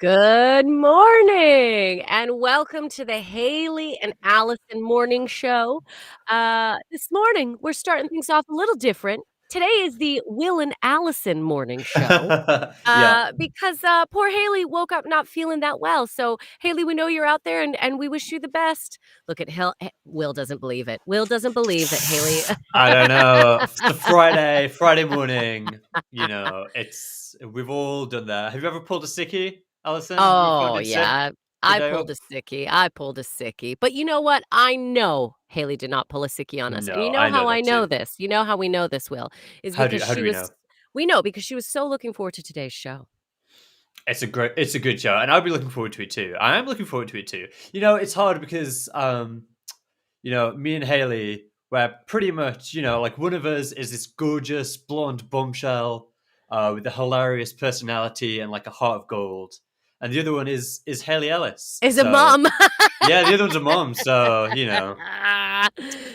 Good morning and welcome to the Hayley and Allyson morning show. This morning, we're starting things off a little different. Today is the Will and Allyson morning show Yeah. because poor Hayley woke up not feeling that well. So, Hayley, we know you're out there and we wish you the best. Look at Will doesn't believe it. Will doesn't believe it, Hayley. I don't know. It's the Friday morning. We've all done that. Have you ever pulled a sickie, Alison? Have you ever Oh, phoned in sick yeah. the I day pulled of? a sickie. I pulled a sickie. But you know what? I know Haley did not pull a sickie on us. And you No, know I know how I that know too. this? You know how we know this, Will? Is How because do how she do we know? was we know because she was so looking forward to today's show. It's a good show, and I'll be looking forward to it too. I am looking forward to it too. It's hard because me and Haley, we're pretty much, like one of us is this gorgeous blonde bombshell with a hilarious personality and like a heart of gold, and the other one is Haley Ellis. Is a So mom. yeah, the other one's a mom. So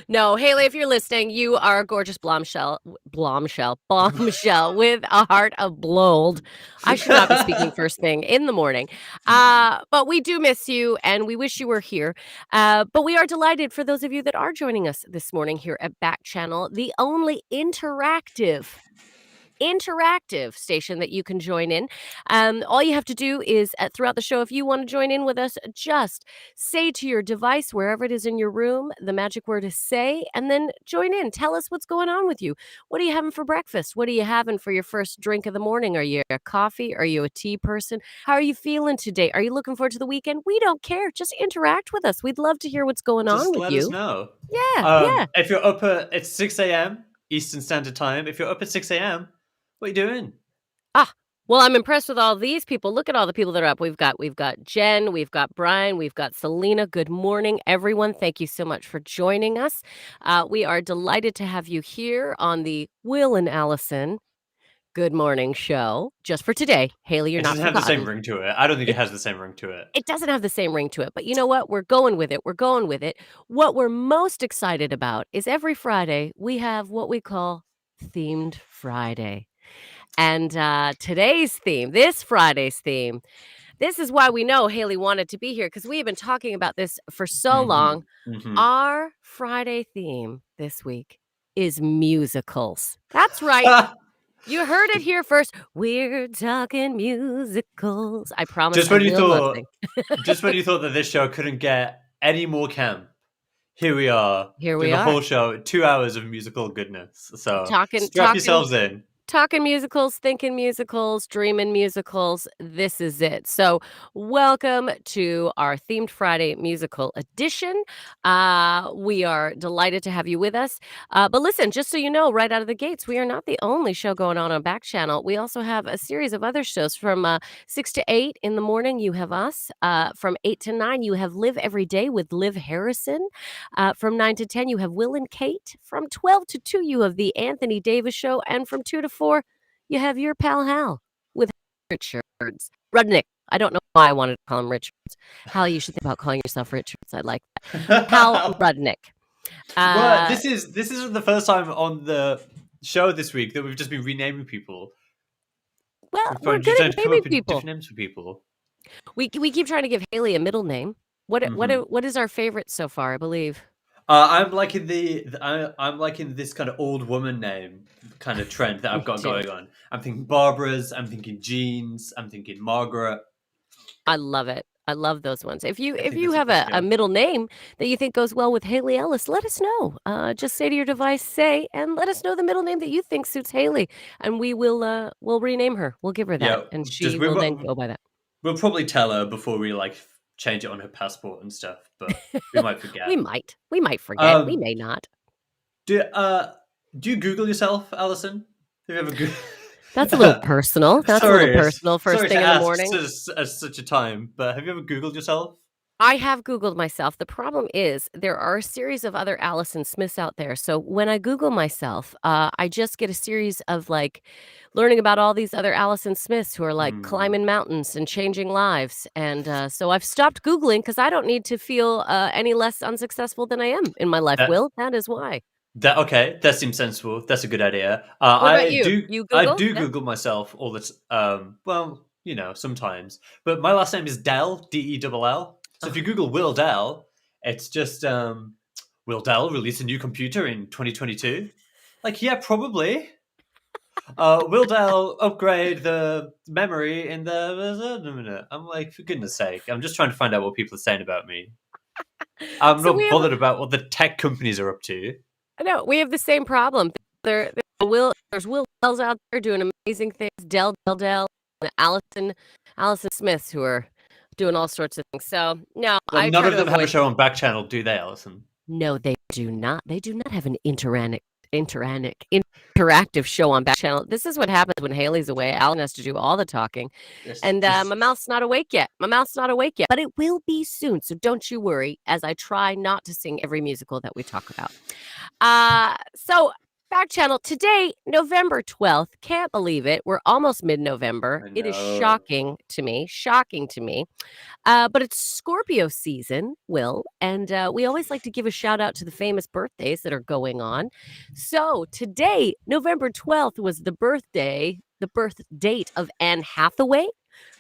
No, Haley, if you're listening, you are a gorgeous bombshell with a heart of gold. I should not be speaking first thing in the morning. But we do miss you and we wish you were here. But we are delighted for those of you that are joining us this morning here at Backchannel, the only interactive station that you can join in. All you have to do is throughout the show, if you want to join in with us, just say to your device, wherever it is in your room, the magic word is say, and then join in. Tell us what's going on with you. What are you having for breakfast? What are you having for your first drink of the morning? Are you a coffee? Are you a tea person? How are you feeling today? Are you looking forward to the weekend? We don't care. Just interact with us. We'd love to hear what's going on just with let us you. know. Yeah. If you're up at it's 6 a.m. Eastern Standard Time. If you're up at 6 a.m., what are you doing? Ah, well, I'm impressed with all these people. Look at all the people that are up. We've got Jen, we've got Brian, we've got Selena. Good morning, everyone. Thank you so much for joining us. We are delighted to have you here on the Will and Allison Good Morning Show. Just for today, Haley, you're It not doesn't have the same forgotten. ring to it. I don't think it It has the same ring to it. it doesn't have the same ring to it, but you know what? We're going with it. We're going with it. What we're most excited about is every Friday we have what we call Themed Friday. And today's theme, this Friday's theme, this is why we know Haley wanted to be here because we have been talking about this for so long. Mhm, mhm. Our Friday theme this week is musicals. That's right. You heard it here first. We're talking musicals. I promise Just I when you will not thought sing. just when you thought that this show couldn't get any more camp, here we are Here doing we a are whole show, 2 hours of musical goodness. So, talking strap talking yourselves in. Talking musicals, thinking musicals, dreaming musicals. This is it. So, welcome to our Themed Friday musical edition. We are delighted to have you with us. But listen, just so you know, right out of the gates, we are not the only show going on Back Channel. We also have a series of other shows from 6 to 8 in the morning. You have us. From 8 to 9, you have Live Every Day with Liv Harrison. From 9 to 10, you have Will and Kate. From 12 to 2, you have The Anthony Davis Show. And from 2 to 4, you have your pal Hal with Richards. Rudnick. I don't know why I wanted to call him Richards. Hal, you should think about calling yourself Richards. I like that. Hal Rudnick. Well, Uh, this isn't the first time on the show this week that we've just been renaming people. well, We've we're been just good at trying to come naming up with people. different names for people. We keep trying to give Haley a middle name. Mhm. What is our favorite so far? I believe. I'm liking I'm liking this kind of old woman name kind of trend that I've Me got too. going on. I'm thinking Barbara's. I'm thinking Jean's. I'm thinking Margaret. I love it. I love those ones. If you I if think you that's the have best to a go. middle name that you think goes well with Haley Ellis, let us know. Just say to your device, say, and let us know the middle name that you think suits Haley, and we'll rename her. We'll give her that, Yeah, and just she will then go by that. we'll probably tell her before we like change it on her passport and stuff, but we might We forget. might. We might forget. We Um, may not. do uh, do you Google yourself, Alison? Have you ever That's a little personal. That's a little personal first sorry to thing in the ask morning. at such a time, but have you ever Googled yourself? I have Googled myself. The problem is there are a series of other Allison Smiths out there. So when I Google myself, I just get a series of like learning about all these other Allison Smiths who are like Hmm. climbing mountains and changing lives. And so I've stopped Googling because I don't need to feel any less unsuccessful than I am in my life, That Will. That is why. that okay? That seems sensible. That's a good idea. What about you? You I Google? do Yeah. Google myself all the well, sometimes. But my last name is Dell, Dell. So if you Google Will Dell, it's just Will Dell release a new computer in 2022? Like, yeah, probably. Will Dell upgrade the memory in the? I'm like, for goodness sake, I'm just trying to find out what people are saying about me. I'm So we not have bothered about what the tech companies are up to. no, we have the same problem. There's Will Dells out there doing amazing things. Dell, and Allison Smiths who are doing all sorts of things. So no, Well, I none try of to them have a avoid. show on Backchannel, do they, Allyson? No, they do not. They do not have an interactive show on Backchannel. This is what happens when Haley's away. Alan has to do all the talking. Yes, And my mouth's not awake yet. My mouth's not awake yet, but it will be soon. So don't you worry as I try not to sing every musical that we talk about. So Back Channel today, November 12th. Can't believe it. We're almost mid-November. I It is know. shocking to me. Shocking to me. But it's Scorpio season, Will, and we always like to give a shout out to the famous birthdays that are going on. So today, November 12th, was the birth date of Anne Hathaway,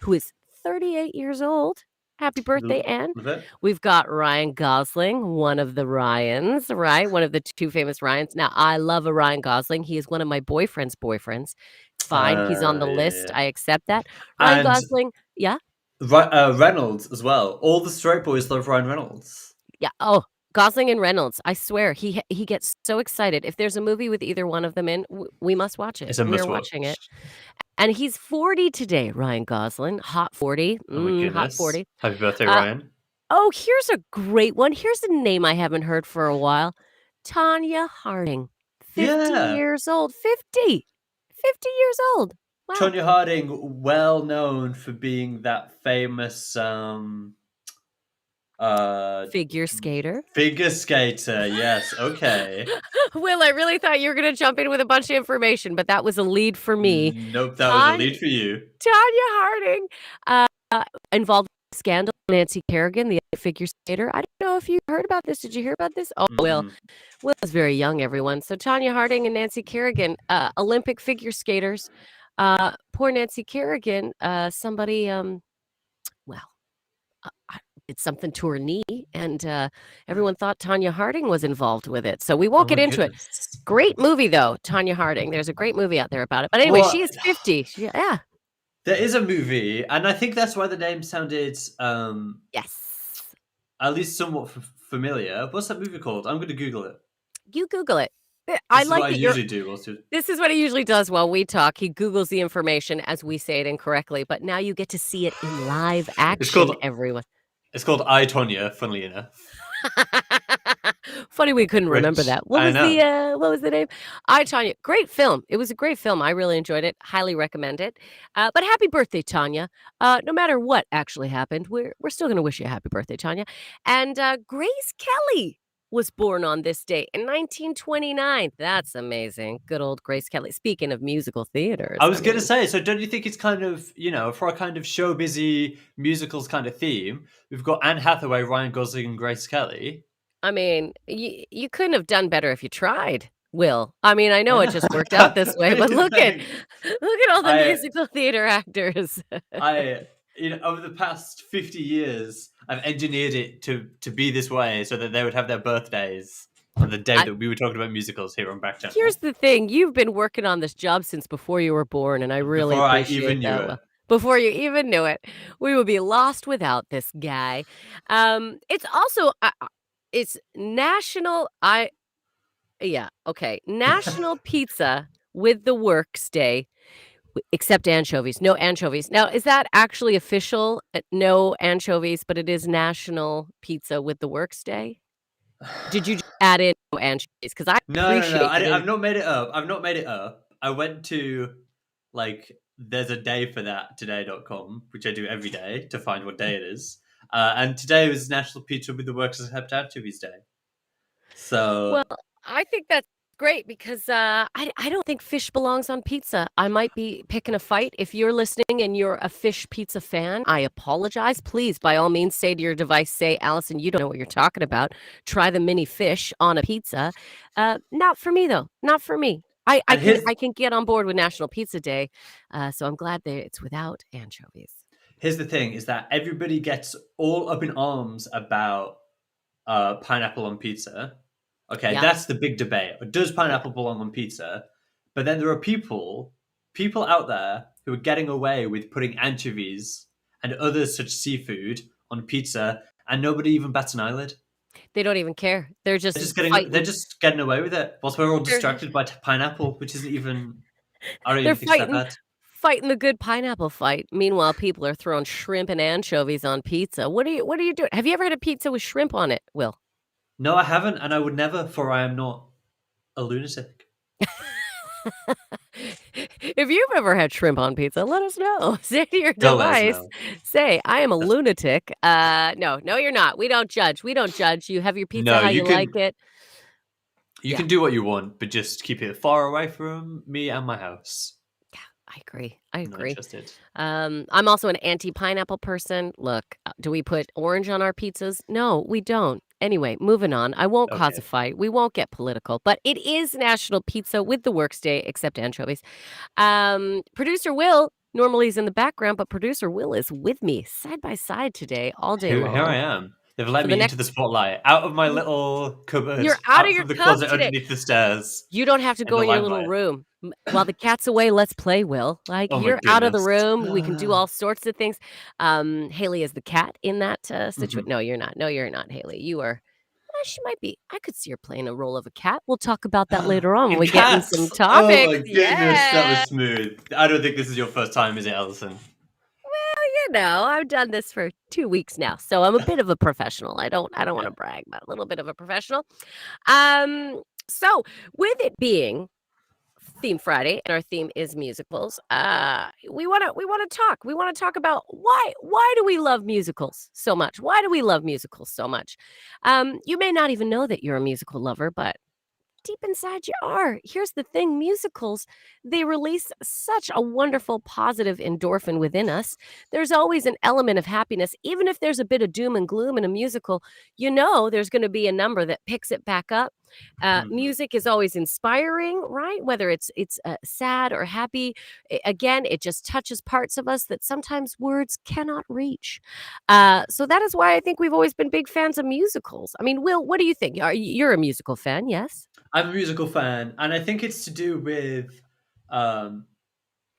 who is 38 years old. Happy birthday, Anne. Love it. We've got Ryan Gosling, one of the Ryans, right? One of the two famous Ryans. Now, I love a Ryan Gosling. He is one of my boyfriend's boyfriends. It's fine. He's on the Yeah, list. yeah. I accept that. Ryan And Gosling, yeah. Reynolds as well. All the straight boys love Ryan Reynolds. Yeah. Oh, Gosling and Reynolds. I swear he gets so excited. If there's a movie with either one of them in, we must watch it. It's a We are must watching it. watch. And he's 40 today, Ryan Gosling. Hot 40. Oh my Hot goodness. 40. Happy birthday, Uh, Ryan. oh, here's a great one. Here's a name I haven't heard for a while. Tanya Harding. 50 Yeah. years old. 50. 50 years old. Wow. Tonya Harding, well known for being that famous Figure skater. figure skater. Yes, okay. Will, I really thought you were going to jump in with a bunch of information, but that was a lead for me. Nope, that was a lead for you. Tanya Harding, involved in scandal. Nancy Kerrigan, the figure skater. I don't know if you heard about this. Did you hear about this? Oh, Will was very young, everyone. So Tanya Harding and Nancy Kerrigan, Olympic figure skaters. Poor Nancy Kerrigan, somebody, did something to her knee, and everyone thought Tanya Harding was involved with it. So we won't get into it. Great movie, though, Tanya Harding. There's a great movie out there about it. But anyway, she is 50. Yeah. There is a movie, and I think that's why the name sounded Yes. at least somewhat familiar. What's that movie called? I'm going to Google it. You Google it. I like what I usually do. This is what he usually does while we talk. He Googles the information as we say it incorrectly, but now you get to see it in live action, everyone. It's called I, Tonya, funnily enough. Funny we couldn't remember that. What was the name? I, Tonya. Great film. It was a great film. I really enjoyed it. Highly recommend it. But happy birthday, Tanya. No matter what actually happened, we're still going to wish you a happy birthday, Tanya. And Grace Kelly was born on this day in 1929. That's amazing. Good old Grace Kelly. Speaking of musical theaters. I was going to say, so don't you think it's kind of, for a kind of show busy musicals kind of theme, we've got Anne Hathaway, Ryan Gosling, and Grace Kelly. I mean, you couldn't have done better if you tried, Will. I mean, I know it just worked out this way, but look at all the musical theater actors. Over the past 50 years, I've engineered it to be this way so that they would have their birthdays on the day that we were talking about musicals here on Backchannel. Here's the thing. You've been working on this job since before you were born, and I really appreciate that. Before you even knew it. We would be lost without this guy. It's also... it's National National Pizza with the Works Day, except anchovies. No anchovies. Now, is that actually official? No anchovies, but it is National Pizza with the Works Day? Did you just add in no anchovies? Because I appreciate No. I've not made it up. I went to, there's a day for that, today.com, which I do every day to find what day it is. And today was National Pizza with the Works Except Anchovies Day. So, well, I think that's great because I don't think fish belongs on pizza. I might be picking a fight. If you're listening and you're a fish pizza fan, I apologize. Please, by all means, say to your device, say, Allyson, you don't know what you're talking about. Try the mini fish on a pizza. Not for me, though. Not for me. I I And can here's I can get on board with National Pizza Day, so I'm glad that it's without anchovies. here's the thing: is that everybody gets all up in arms about pineapple on pizza. Okay, Yeah, that's the big debate. Does yeah. pineapple belong on pizza? But then there are people out there who are getting away with putting anchovies and other such seafood on pizza, and nobody even bats an eyelid. They don't even care. They're They're just just getting they're fighting. just getting away with it, whilst we're all They're distracted by pineapple, which isn't even. I don't they're even think it's that fighting bad. fighting the good pineapple fight. Meanwhile, people are throwing shrimp and anchovies on pizza. What are you doing? Have you ever had a pizza with shrimp on it, Will? No, I haven't, and I would never, for I am not a lunatic. If you've ever had shrimp on pizza, let us know. Say to your Don't let us device, know. say, "I am a That's, lunatic." No, you're not. We don't judge. We don't judge. You have your pizza no, how you like it. you Yeah. can do what you want, but just keep it far away from me and my house. Yeah, I agree. I I'm not agree. interested. I'm also an anti-pineapple person. Look, do we put orange on our pizzas? No, we don't. Anyway, moving on. I won't cause a Okay. fight. We won't get political, but it is National Pizza with the Works Day, except anchovies. Producer Will normally is in the background, but producer Will is with me side by side today, all day Here I long am. They've let for the me into next. the spotlight, out of my little cupboard, You're out of out your from the cup closet today. underneath the stairs, You don't have to in go the in your little limelight. room. While the cat's away, let's play, Will. Like, Oh my you're out of the goodness. room. We can do all sorts of things. Hayley is the cat in that situation. Mhm. No, you're not. No, you're not, Hayley. You are. She might be. I could see her playing a role of a cat. We'll talk about that later on when In we get in some cats! Oh topics. my goodness, that Yeah. was smooth. I don't think this is your first time, is it, Allyson? I've done this for 2 weeks now, so I'm a bit of a professional. I don't wanna Yeah. brag, but a little bit of a professional. So with it being Theme Friday, and our theme is musicals. We wanna talk. We wanna talk about why do we love musicals so much? Why do we love musicals so much? You may not even know that you're a musical lover, but deep inside you are. Here's the thing, musicals, they release such a wonderful positive endorphin within us. There's always an element of happiness. Even if there's a bit of doom and gloom in a musical, you know there's going to be a number that picks it back up. Mhm. Music is always inspiring, right? Whether it's sad or happy. Again, it just touches parts of us that sometimes words cannot reach. So that is why I think we've always been big fans of musicals. I mean, Will, what do you think? You're a musical fan, yes? I'm a musical fan, and I think um,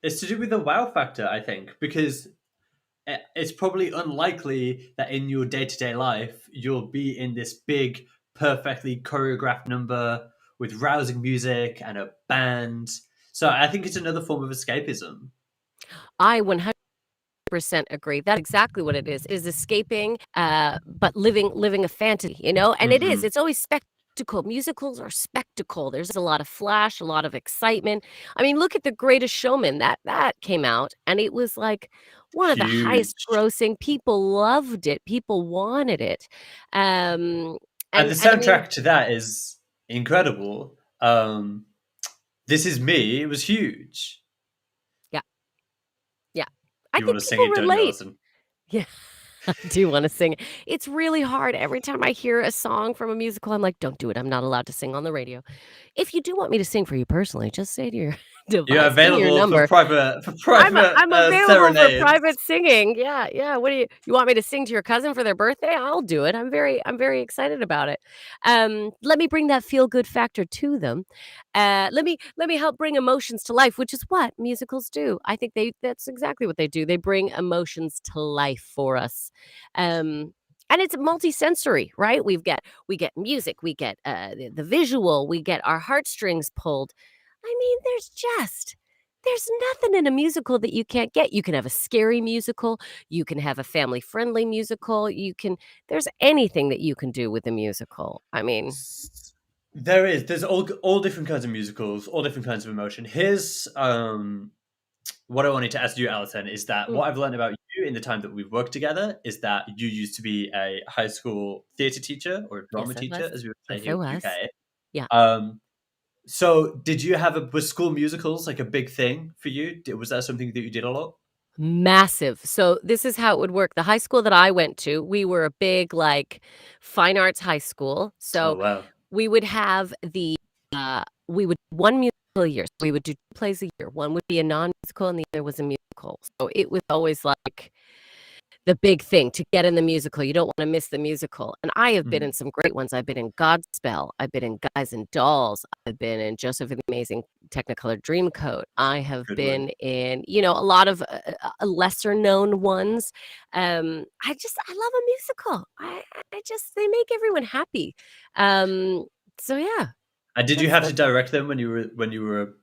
it's to do with the wow factor, I think, because it's probably unlikely that in your day-to-day life you'll be in this big, perfectly choreographed number with rousing music and a band. So I think it's another form of escapism. I 100% agree. That's exactly what it is. It is escaping, but living a fantasy, you know? And it is. Hmm. It's always spectacle. Musicals are spectacle. There's a lot of flash, a lot of excitement. I mean, look at The Greatest Showman. That came out, and it was like one of the highest Huge. grossing. People loved it. People wanted it. Um, And the and I mean, soundtrack to that is incredible. This Is Me, it was huge. yeah, yeah. I You want think to sing people it, don't you, relate. Alison? Yeah. I do wanna sing. It's really hard. Every time I hear a song from a musical, I'm like, "Don't do it. I'm not allowed to sing on the radio." If you do want me to sing for you personally, just say to your You're device, give me your available number. for I'm private I'm available for serenades. private singing. Yeah, yeah. What do you want me to sing to your cousin for their birthday? I'll do it. I'm very excited about it. Let me bring that feel good factor to them. Let me help bring emotions to life, which is what musicals do. I think that's exactly what they do. They bring emotions to life for us. And it's multisensory, right? We get music, we get the visual, we get our heartstrings pulled. I mean, there's nothing in a musical that you can't get. You can have a scary musical, you can have a family-friendly musical, there's anything that you can do with a musical. I mean, There's all different kinds of musicals, all different kinds of emotion. Here's what I wanted to ask you, Alison, is that mm, what I've learned about you in the time that we've worked together is that you used to be a high school theatre teacher or a drama yes, I teacher, was. as we would say Yes, here I in the was. UK. Yeah. Um, so did you have was school musicals like a big thing for you? Was that something that you did a lot? Massive. So this is how it would work. The high school that I went to, we were a big, like, fine arts high school. Oh So wow. we would have we would one year. So we would do 2 plays a year. One would be a non-musical and the other was a musical. So it was always like the big thing to get in the musical. You don't wanna miss the musical, and I have been in Mm, some great ones. I've been in Godspell, I've been in Guys and Dolls, I've been in Joseph and the Amazing Technicolor Dreamcoat. I have good one. been in, a lot of, lesser known ones. I love a musical. I just they make everyone happy. Um, so yeah, And did you that's have to that's direct them when you were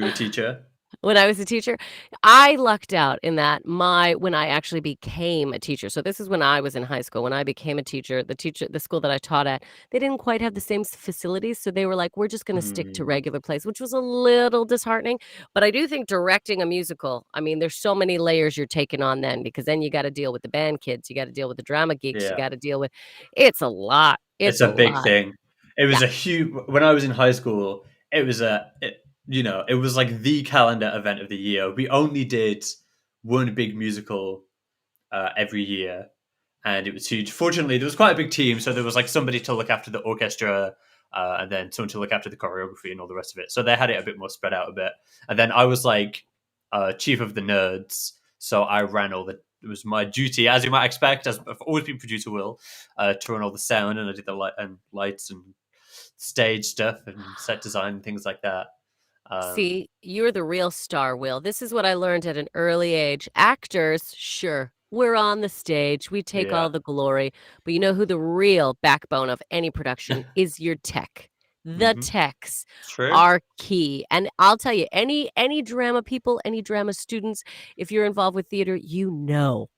a teacher? when I was a teacher, I lucked out in that my when I actually became a teacher. So this is when I was in high school. When I became a teacher, the school that I taught at, they didn't quite have the same facilities. So they were like, we're just gonna stick to Mm, regular plays, which was a little disheartening. But I do think directing a musical, I mean, there's so many layers you're taking on then because then you got to deal with the band kids, you got to deal with the drama geeks, you yeah. got to deal with it's a lot. It's It's a a big lot. thing. It Yeah. was a huge when I was in high school, it was it was like the calendar event of the year. We only did one big musical every year, and it was huge. Fortunately, there was quite a big team, so there was like somebody to look after the orchestra, and then someone to look after the choreography and all the rest of it. So they had it a bit more spread out a bit. And then I was like chief of the nerds, so I ran all the. It was my duty, as you might expect, as I've always been producer will, to run all the sound, and I did the lights and stage stuff and set design and things like that. Um, See, you're the real star, Will. This is what I learned at an early age. Actors, sure, we're on the stage, we take yeah. all the glory, but you know who the real backbone of any production is your tech. The hmm techs True. are key. And I'll tell you, any drama people, any drama students, if you're involved with theater, you know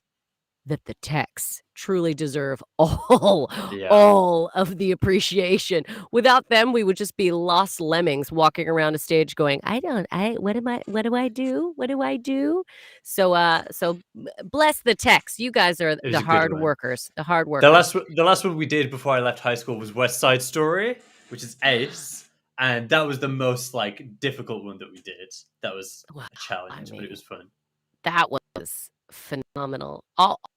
that the techs truly deserve Yeah. all of the appreciation. Without them, we would just be lost lemmings walking around a stage going, I what do I do? What do I do?" So bless the techs. You guys are It was the a good hard one. workers, the hard workers. The last one we did before I left high school was West Side Story, which is Ace, and that was the most like difficult one that we did. That was Wow, a I challenge, but it mean, was fun. that was phenomenal.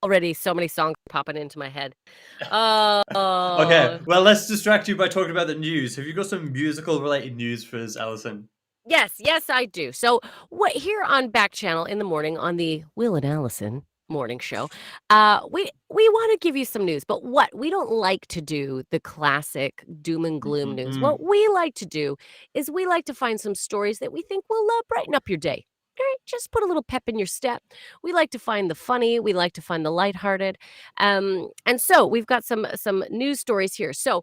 Already so many songs popping into my head. Okay, Oh. well, let's distract you by talking about the news. Have you got some musical related news for us, Alison? Yes, yes, I do. So, what here on Backchannel in the morning on the Will and Allison morning show, we want to give you some news, but what we don't like to do the classic doom and gloom news. What Mm-mm-mm. we like to do is we like to find some stories that we think will brighten up your day. All right, just put a little pep in your step. We like to find the funny. We like to find the lighthearted, and so we've got some news stories here. So,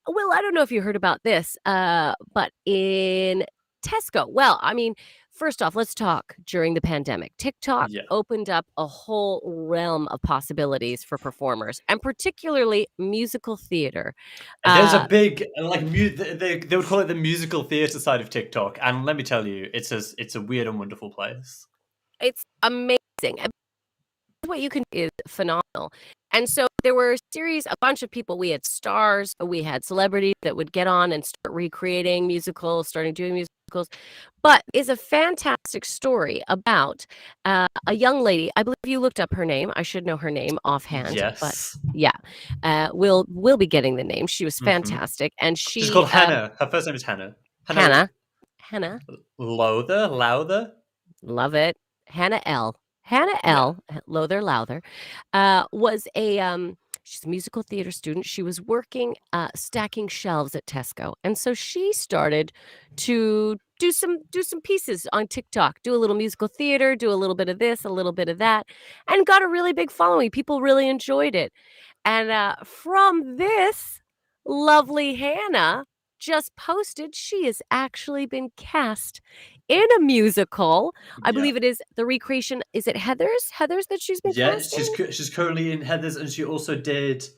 Will, I don't know if you heard about this, but in Tesco, well, I mean, first off, let's talk during the pandemic. TikTok Yeah. opened up a whole realm of possibilities for performers, and particularly musical theater. There's a Uh, big like they would call it the musical theater side of TikTok, and let me tell you, it's a weird and wonderful place. it's amazing. What you can do is phenomenal. And so there were a bunch of people. We had stars, we had celebrities that would get on and start recreating musicals, starting doing musicals. But is a fantastic story about a young lady. I believe you looked up her name. I should know her name offhand, but Yes. yeah, we'll be getting the name. She was hmm fantastic, and She's she called Hannah. Her first name is Hannah. Hannah Hannah Hannah Lowther. Love it. Hannah L. Hannah Yeah. L. Lowther Lowther, was she's a musical theater student. She was working, stacking shelves at Tesco, and so she started to do some pieces on TikTok, do a little musical theater, do a little bit of this, a little bit of that, and got a really big following. People really enjoyed it. And, from this, lovely Hannah just posted she has actually been cast in a musical. I Yeah. believe it is the recreation is it Heathers? Heathers that she's been Yeah, cast in? she's currently in Heather's, and she also did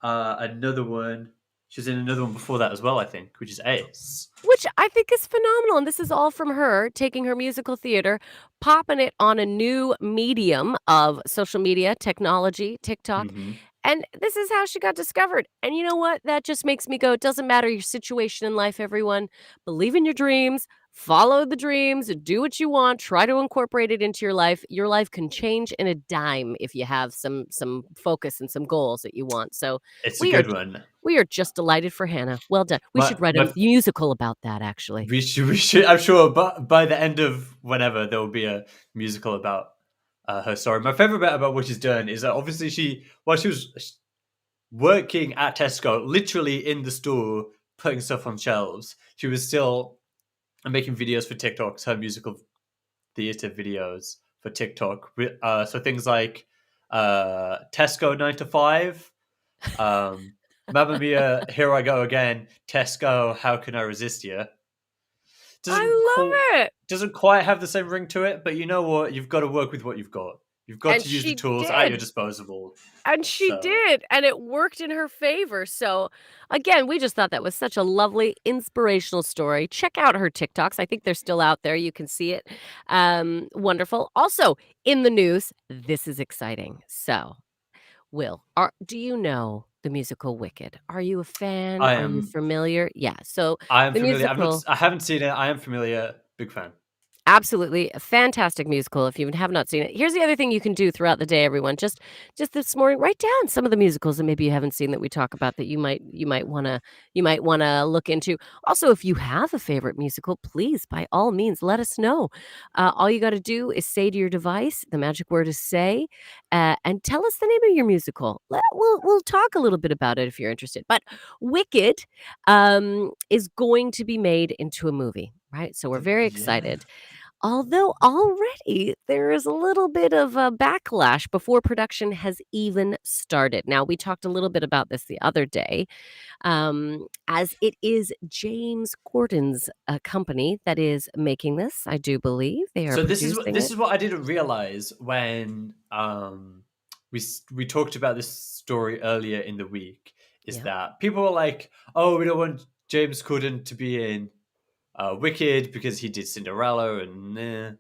another one. She was in another one before that as well, I think, which is Ace. Which I think is phenomenal, and this is all from her taking her musical theater, popping it on a new medium of social media, technology, TikTok, hmm and this is how she got discovered, and you know what? That just makes me go, "It doesn't matter your situation in life, everyone. Believe in your dreams, follow the dreams, do what you want, try to incorporate it into your life. Your life can change in a dime if you have some focus and some goals that you want." So, It's a we are good one. We are just delighted for Hannah. Well done. We My should write a my musical about that, actually. we should. I'm sure, but by the end of whenever there will be a musical about her story. My favorite bit about what she's done is that obviously while she was working at Tesco, literally in the store, putting stuff on shelves, she was still making videos for TikToks, her musical theater videos for TikTok. So things like Tesco 9 to 5, Mamma Mia, Here I Go Again, Tesco, How Can I Resist You? Doesn't I qu- love it. doesn't quite have the same ring to it, but you know what? You've got to work with what you've got. You've got And to use the she tools at your did. disposal. And she So did, and it worked in her favor. So, again, we just thought that was such a lovely, inspirational story. Check out her TikToks. I think they're still out there. You can see it. Wonderful. Also, in the news, this is exciting. So, Will, do you know the musical Wicked? Are you a fan? I Are you am familiar? Yeah. So, I am the familiar. musical I haven't seen it. I am familiar. Big fan. absolutely a fantastic musical if you have not seen it. Here's the other thing you can do throughout the day, everyone. Just this morning, write down some of the musicals that maybe you haven't seen that we talk about that you might wanna look into. Also, if you have a favorite musical, please by all means let us know. All you got to do is say to your device, the magic word is say, and tell us the name of your musical. We'll talk a little bit about it if you're interested. But Wicked is going to be made into a movie, right? So we're very Yeah. excited. Although already there is a little bit of a backlash before production has even started. Now, we talked a little bit about this the other day, as it is James Corden's company that is making this. I do believe they are So producing this it. is what I didn't realize when we talked about this story earlier in the week. Is Yeah, that people were like, "Oh, we don't want James Corden to be in Wicked because he did Cinderella and and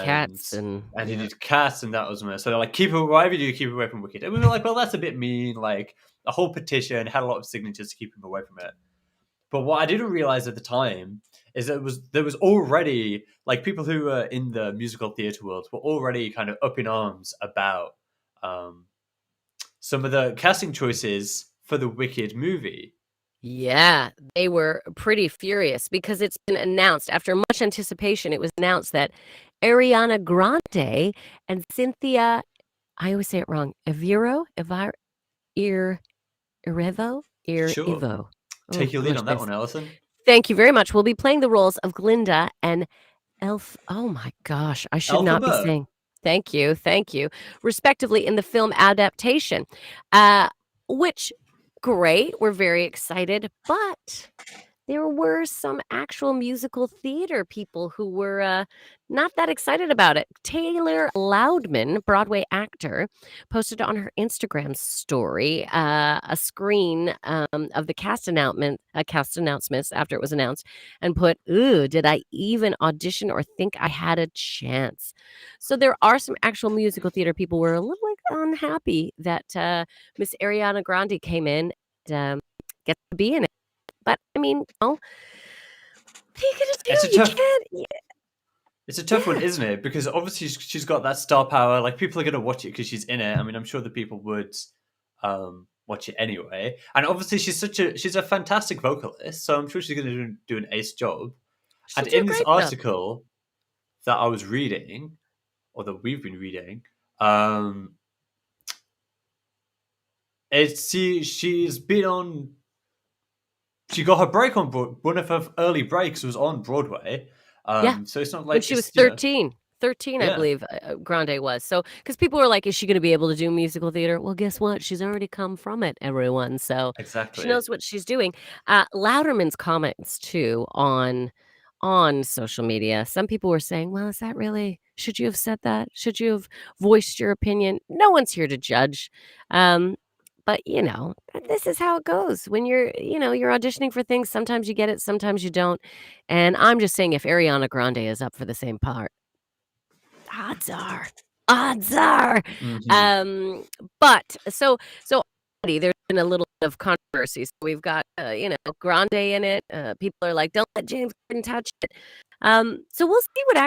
cats and he yeah. did Cats and that was meh." So they're like, "Keep it, whatever you do, keep it away from Wicked." And we were like, "Well, that's a bit mean." Like a whole petition had a lot of signatures to keep him away from it. But what I didn't realize at the time is that there was already like people who were in the musical theater world were already kind of up in arms about um, some of the casting choices for the Wicked movie. Yeah, they were pretty furious because it's been announced after much anticipation. It was announced that Ariana Grande and Cynthia, I always say it wrong, Ir Sure, Ivo. Oh, take your lead gosh, on that one, Alison. thank you very much. Will be playing the roles of Glinda and oh my gosh, I should not be Alphabet. saying thank you, respectively in the film adaptation. Uh, which great, we're very excited, but there were some actual musical theater people who were not that excited about it. Taylor Loudman, Broadway actor, posted on her Instagram story a screen of the cast announcements after it was announced, and put, "Ooh, did I even audition or think I had a chance?" So there are some actual musical theater people who were a little like unhappy that Miss Ariana Grande came in and gets to be in it. But I mean, what are you gonna It's a do? You tough can't it's a tough one, yeah. isn't it? Because obviously she's got that star power. Like people are going to watch it because she's in it. I mean, I'm sure the people would watch it anyway. And obviously she's a fantastic vocalist, so I'm sure she's going to do an ace job. She'll And do a in this great job. article that I was reading, or that we've been reading, um, she's been on. She got her break on one of her early breaks was on Broadway. Yeah, So it's not when like she was it's 13. 13, I yeah, believe, Grande was. So, because people were like, "Is she gonna be able to do musical theater?" Well, guess what? She's already come from it, everyone, so she exactly. knows what she's doing. Louderman's comments too on social media, some people were saying, "Well, is that really should you have said that? Should you have voiced your opinion?" No one's here to judge, um, but, this is how it goes when you're auditioning for things, sometimes you get it, sometimes you don't, and I'm just saying if Ariana Grande is up for the same part, odds are odds are, Hmm. um, but so already there's been a little bit of controversy. So we've got, Grande in it, people are like, "Don't let James Corden touch it." So we'll see what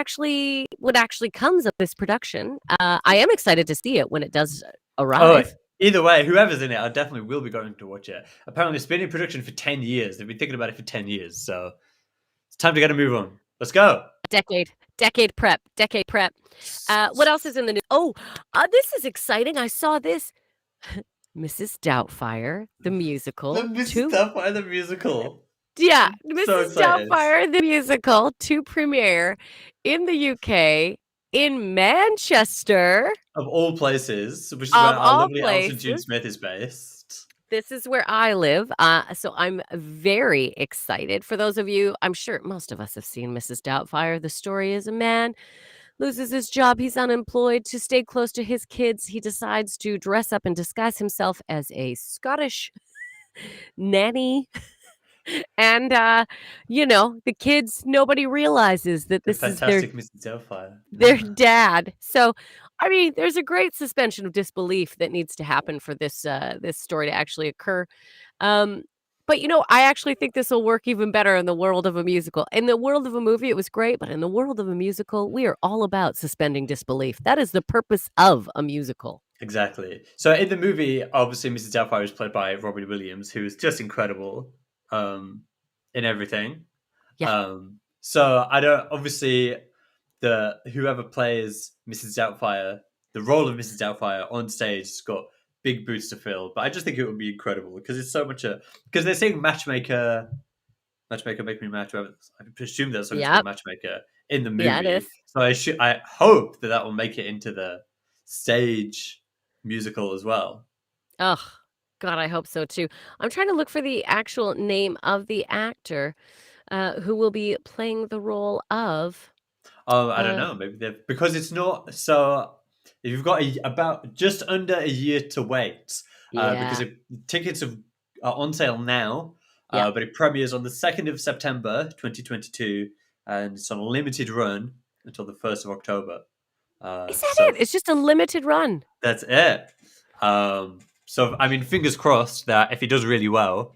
actually comes of this production. I am excited to see it when it does Oh, arrive. Either way, whoever's in it, I definitely will be going to watch it. Apparently, it's been in production for 10 years. They've been thinking about it for 10 years. So it's time to get a move on. Let's go. Decade prep, decade prep. What else is in the news? Oh, this is exciting. I saw this. Mrs. Doubtfire, the The musical, Mrs. to Doubtfire the musical. yeah, I'm so Mrs. excited. Doubtfire, the musical, to premiere in the UK, in Manchester, Of all places, which is where of our all lovely Alison June places. Smith is based. This is where I live, so I'm very excited. For those of you, I'm sure most of us have seen Mrs. Doubtfire. The story is a man loses his job, he's unemployed. To stay close to his kids, he decides to dress up and disguise himself as a Scottish nanny. And, the kids, nobody realizes that The this is their fantastic Mrs. Doubtfire. their dad. So, I mean, there's a great suspension of disbelief that needs to happen for this story to actually occur. Um, but, I actually think this will work even better in the world of a musical. In the world of a movie, it was great, but in the world of a musical, we are all about suspending disbelief. That is the purpose of a musical. Exactly. So in the movie, obviously, Mrs. Doubtfire is played by Robin Williams, who is just incredible in everything. Yeah. So I don't obviously the whoever plays Mrs. Doubtfire, the role of Mrs. Doubtfire on stage has got big boots to fill. But I just think it would be incredible because it's so much because they're saying matchmaker make me match. I presume that song is called Yep. Matchmaker in the Yeah, it is. movie. So I hope that will make it into the stage musical as well. Ugh. God, I hope so too. I'm trying to look for the actual name of the actor who will be playing the role of. I don't Uh, know. Maybe they've because it's not so. If you've got about just under a year to wait, because yeah. if tickets are on sale now, Yep. but it premieres on the 2nd of September, 2022, and it's on a limited run until the 1st of October. Is that So it? It's just a limited run. that's it. So I mean, fingers crossed that if he does really well,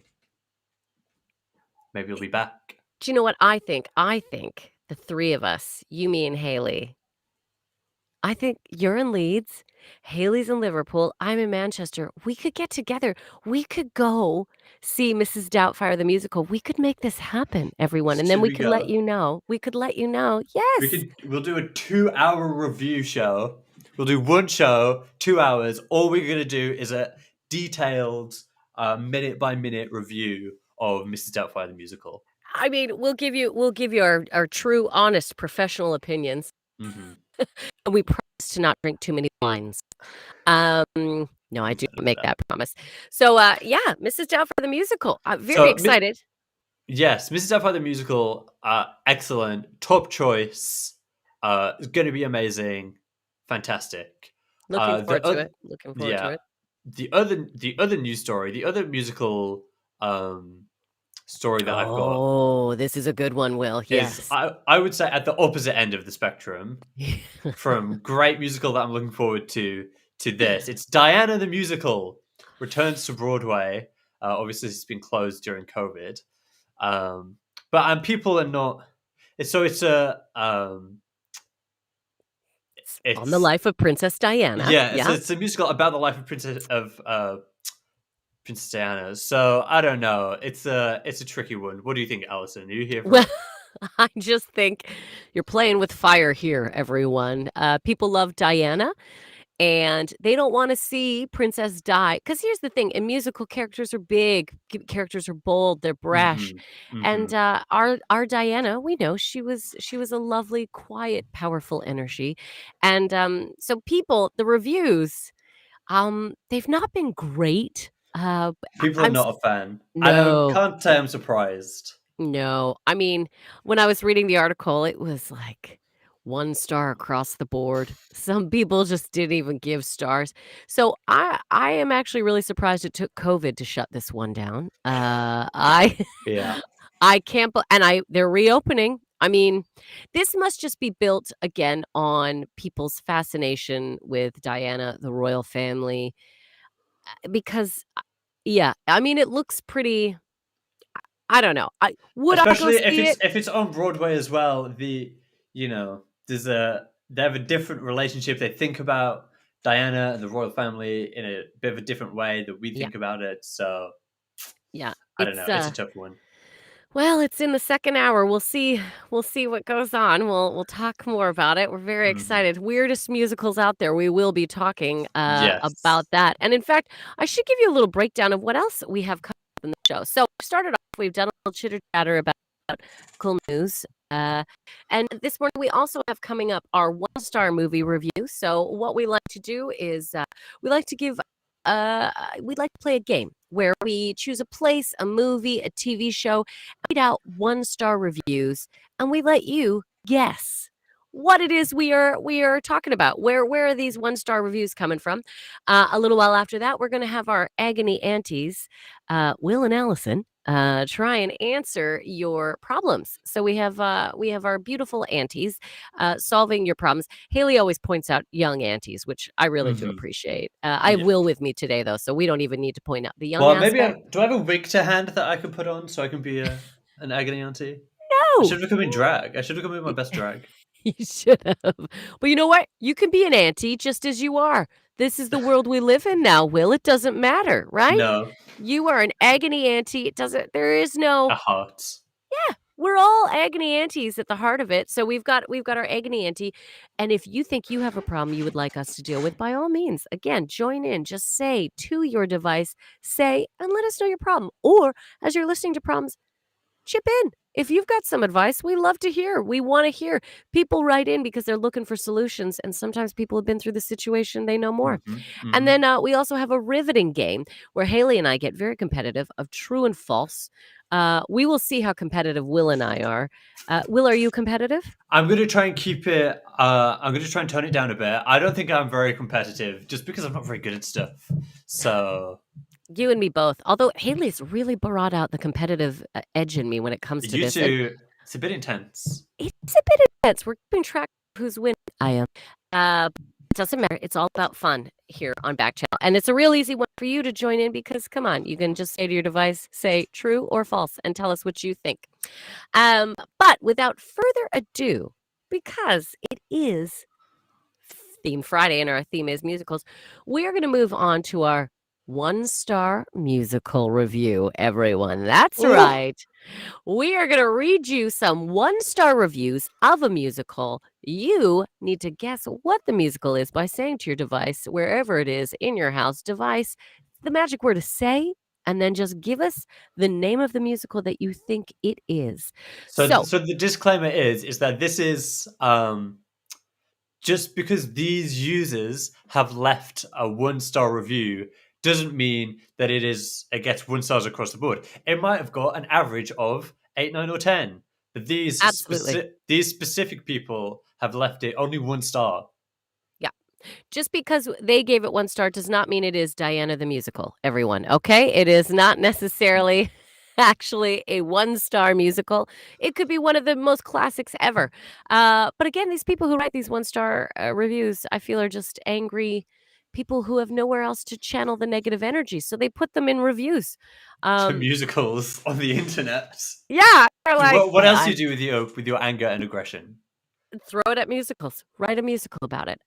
maybe he'll be back. Do you know what I think? I think the three of us, you, me, and Hayley, I think you're in Leeds, Hayley's in Liverpool, I'm in Manchester. We could get together. We could go see Mrs. Doubtfire the musical. We could make this happen, everyone, and then Should we we could let go? you know. We could let you know. Yes. We'll do a 2 hour review show. We'll do one show, 2 hours. All we're gonna do is a detailed minute by minute review of Mrs. Doubtfire the musical. I mean, we'll give you our true, honest, professional opinions, Mm-hmm. and we promise to not drink too many wines. No, I do not make that promise. So, yeah, Mrs. Doubtfire the musical. I'm very So excited. yes, Mrs. Doubtfire the musical, excellent, top choice. It's gonna be amazing, fantastic. Looking The forward to other it. Looking forward to yeah, it. the other news story, the other musical story that I've got Oh, this is a good one, Will. is Yes. I would say at the opposite end of the spectrum from great musical that I'm looking forward to this. It's Diana the musical returns to Broadway. Obviously, it's been closed during COVID, but people are not. It's a On the it's life of Princess Diana. yeah, Yeah. it's a musical about the life of Princess Diana. So I don't know. It's a tricky one. What do you think, Alison? Are you here for Well, it? I just think you're playing with fire here, everyone. People love Diana, and they don't wanna see Princess die. Because here's the thing, in musical, characters are big, characters are bold, they're brash, Hmm. and, Hmm. our Diana, we know she was a lovely, quiet, powerful energy, and, so the reviews, they've not been great. People are I'm not a fan. I don't no. can't say I'm surprised. No. I mean, when I was reading the article, it was like 1 star across the board. Some people just didn't even give stars. So I am actually really surprised it took COVID to shut this one down. I Yeah. I can't be and they're reopening. I mean, this must just be built again on people's fascination with Diana, the royal family, because yeah, I mean, it looks pretty. I don't know. Would I go Especially see it? if it's on Broadway as well, there's a they have a different relationship. They think about Diana and the royal family in a bit of a different way that we Yeah, think about it. So yeah. I don't know. It's a tough one. Well, it's in the second hour. We'll see what goes on. We'll talk more about it. We're very Hmm. excited. Weirdest musicals out there. We will be talking Yes. about that. And in fact, I should give you a little breakdown of what else we have coming up in the show. So we started off, we've done a little chitter chatter about cool news. And this morning we also have coming up our one-star movie review. So what we like to do is we like to give we'd like to play a game where we choose a place, a movie, a TV show, read out one-star reviews, and we let you guess what it is we are talking about. Where are these one-star reviews coming from? A little while after that, we're going to have our agony aunties, Will and Allison, try and answer your problems. So we have our beautiful aunties solving your problems. Hayley always points out young aunties, which I really do Hmm. appreciate. I have Yeah. Will with me today, though, so we don't even need to point out the young Well, maybe aspect. do I have a wig to hand that I can put on so I can be an agony auntie? I No, should have come in drag. I should have come in my best drag. you should have. But you know what? You can be an auntie just as you are. This is the world we live in now, Will. It doesn't matter, right? No, You are an agony auntie. It doesn't. There is no. a heart. Yeah, we're all agony aunties at the heart of it. So we've got our agony auntie, and if you think you have a problem you would like us to deal with, by all means, again, join in. Just say to your device, say, and let us know your problem. Or as you're listening to problems, chip in. If you've got some advice, we love to hear. We want to hear. People write in because they're looking for solutions, and sometimes people have been through the situation, they know more. Hmm. And Hmm. then we also have a riveting game where Hayley and I get very competitive of true and false. We will see how competitive Will and I are. Will, are you competitive? I'm going to try and keep it. I'm going to try and tone it down a bit. I don't think I'm very competitive, just because I'm not very good at stuff. So You and me both. Although Hayley's really brought out the competitive edge in me when it comes to you this. And two, it's a bit intense. it's a bit intense. We're keeping track of who's winning. I am. It doesn't matter. It's all about fun here on Backchannel. And it's a real easy one for you to join in because, come on, you can just say to your device, say true or false, and tell us what you think. But without further ado, because it is Theme Friday and our theme is musicals, we are going to move on to our one-star musical review, everyone. That's Oh, right. We are going to read you some one-star reviews of a musical. You need to guess what the musical is by saying to your device, wherever it is in your house, device, the magic word to say, and then just give us the name of the musical that you think it is. so So, so the disclaimer is that this is just because these users have left a 1-star review doesn't mean that it gets 1 stars across the board. It might have got an average of 8, 9, or 10. But absolutely. these specific people have left it only 1 star. Yeah. Just because they gave it 1 star does not mean it is Diana the Musical, everyone, okay? It is not necessarily actually a 1-star musical. It could be one of the most classics ever. But again, these people who write these 1-star reviews, I feel are just angry people who have nowhere else to channel the negative energy, so they put them in reviews. To Um, musicals on the internet. yeah, they're So like, what else do you do with your anger and aggression? throw it at musicals. Write a musical about it.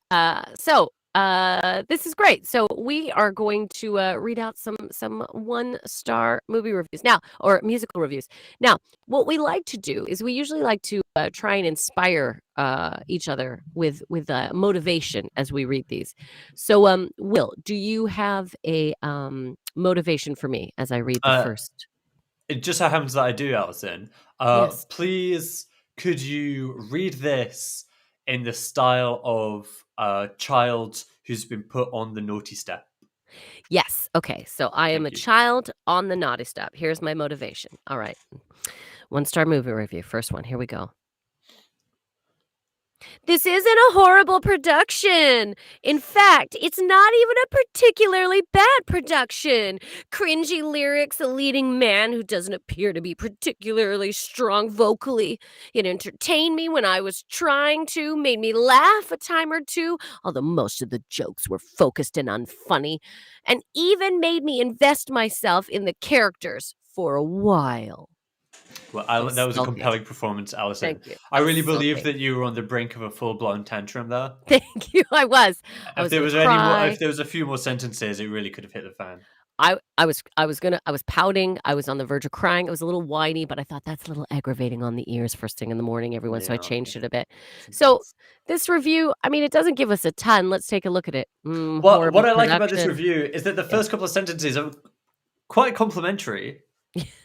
This is great. So we are going to read out some 1-star movie reviews now, or musical reviews. Now, what we like to do is we usually like to try and inspire each other with motivation as we read these. So, Will, do you have a motivation for me as I read the Uh, first? it just so happens that I do, Alison. Yes. Please, could you read this in the style of a child who's been put on the naughty step? Yes. Okay. So I am a Thank you. child on the naughty step. Here's my motivation. All right. 1-star movie review. First one. Here we go. This isn't a horrible production. In fact, it's not even a particularly bad production. Cringy lyrics, a leading man who doesn't appear to be particularly strong vocally. It entertained me when I was trying to, made me laugh a time or two, although most of the jokes were focused and unfunny, and even made me invest myself in the characters for a while. Well, I'm that was a salty. compelling performance, Allyson. Thank you. I I'm really believe salty. that you were on the brink of a full-blown tantrum there. Thank you. I was. I If was there gonna was any more, cry. if there was a few more sentences, it really could have hit the fan. I was pouting, I was on the verge of crying, it was a little whiny, but I thought that's a little aggravating on the ears first thing in the morning, everyone, so I Yeah, changed it a bit. So, sometimes. this review, I mean, it doesn't give us a ton, let's take a look at it. Well, what Horrible I like about this production. review is that the Yeah. first couple of sentences are quite complimentary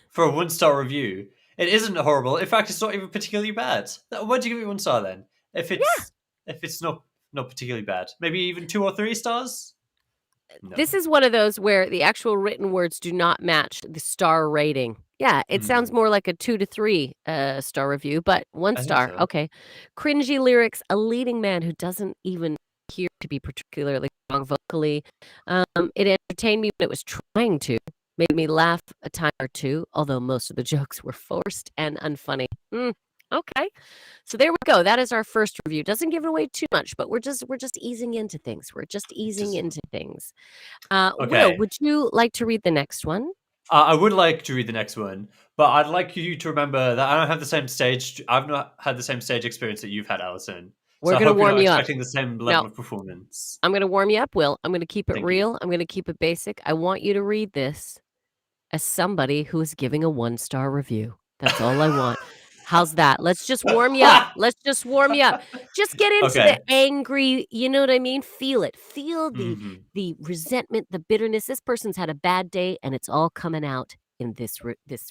for a one-star review. It isn't horrible. In fact, it's not even particularly bad. Why'd you give it 1 star then? If Yeah, it's not particularly bad, maybe even 2 or 3 stars. No. this is one of those where the actual written words do not match the star rating. Yeah, it sounds Mhm. more like a 2 to 3, star review, but 1 I think star, so. okay. Cringy lyrics, a leading man who doesn't even appear to be particularly strong vocally. It entertained me when it was trying to, made me laugh a time or two, although most of the jokes were forced and unfunny. Okay. So there we go. That is our first review. Doesn't give away too much, but we're just easing into things. We're just It easing doesn't. into things. Will, Okay. would you like to read the next one? I would like to read the next one, but I'd like you to remember that I don't have the same stage. I've not had the same stage experience that you've had, Alison. So We're I gonna hope you're warm not you up. expecting the same No, level of performance. I'm gonna warm you up, Will. I'm gonna keep it Thank you. real. I'm gonna keep it basic. I want you to read this as somebody who is giving a 1-star review. That's all I want. How's that? Let's just warm you up. Let's just warm you up. Just get into the Okay. angry, you know what I mean? Feel it. Feel Mhm. the resentment, the bitterness. This person's had a bad day and it's all coming out in this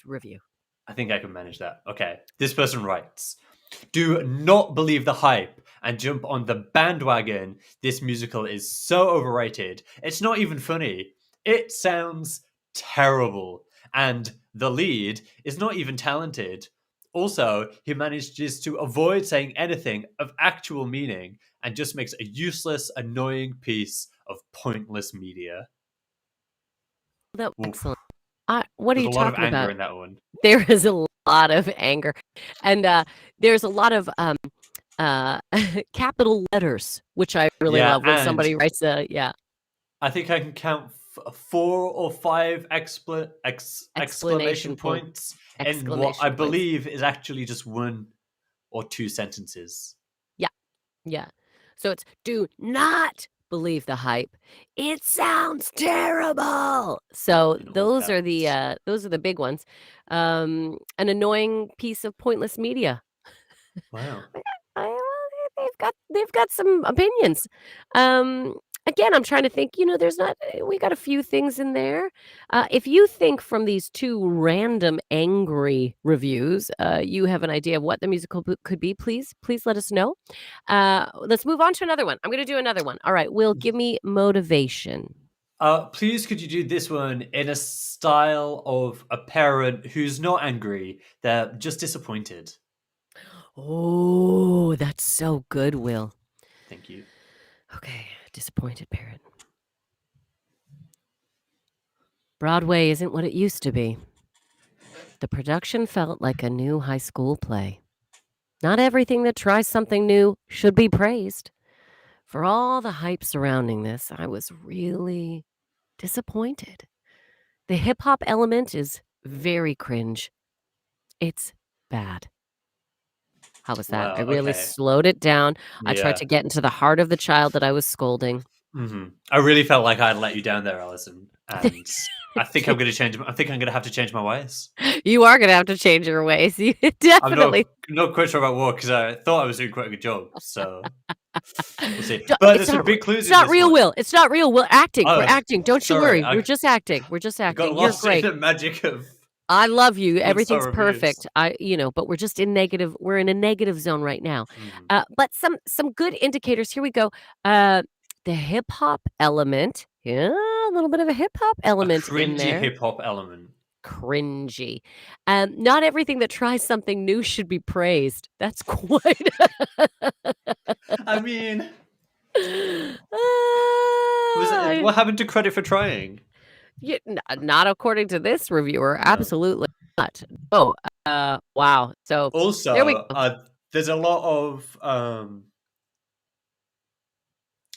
review. I think I can manage that. Okay. This person writes, do not believe the hype and jump on the bandwagon. This musical is so overrated. It's not even funny. It sounds terrible. And the lead is not even talented. Also, he manages to avoid saying anything of actual meaning and just makes a useless, annoying piece of pointless media. That Oof. excellent. What are There's you a lot of talking anger about? in that one. There is a lot of anger, and, there's a lot of, uh, capital letters, which I really Yeah, love when and somebody writes a yeah, I think I can count 4 or 5 exclamation explanation point, points in what I exclamation points. believe is actually just 1 or 2 sentences. Yeah, yeah. So it's, "Do not believe the hype. It sounds terrible." So In all caps. those are the big ones. An annoying piece of pointless media. Wow. Well, they've got some opinions. Um, Again, I'm trying to think, there's not we got a few things in there. If you think from these 2 random angry reviews, you have an idea of what the musical could be, please let us know. Let's move on to another one. I'm gonna do another one. All right, Will, give me motivation. Please could you do this one in a style of a parent who's not angry, they're just disappointed. Oh, that's so good, Will. Thank you. Okay, disappointed parent. Broadway isn't what it used to be. The production felt like a new high school play. Not everything that tries something new should be praised. For all the hype surrounding this, I was really disappointed. The hip hop element is very cringe. It's bad. How was that? I Wow, really okay. slowed it down. I tried Yeah. to get into the heart of the child that I was scolding. I really felt like I'd let you down there, Alison, and I think I'm gonna have to change my ways. You are going to have to change your ways. You I'm definitely. not quite sure about what because I thought I was doing quite a good job. So we'll see. D But It's there's some not r big clues it's in not this real, one. Will. It's not real. We're Oh, acting. Don't you sorry, worry. We're just acting. We're just I got acting. You're lost in great. the magic of I love you. Everything's 1 star perfect. reviews. But we're in a negative zone right now. Mhm. But some good indicators. Here we go. Uh, the hip hop element. Yeah, a little bit of a hip hop A element in cringy there. hip hop element. Cringy. Not everything that tries something new should be praised. That's quite. I mean, was it, I what happened to credit for trying? Yeah, not according to this reviewer, No. absolutely not. Oh, wow. So, there we Also, go. there's a lot of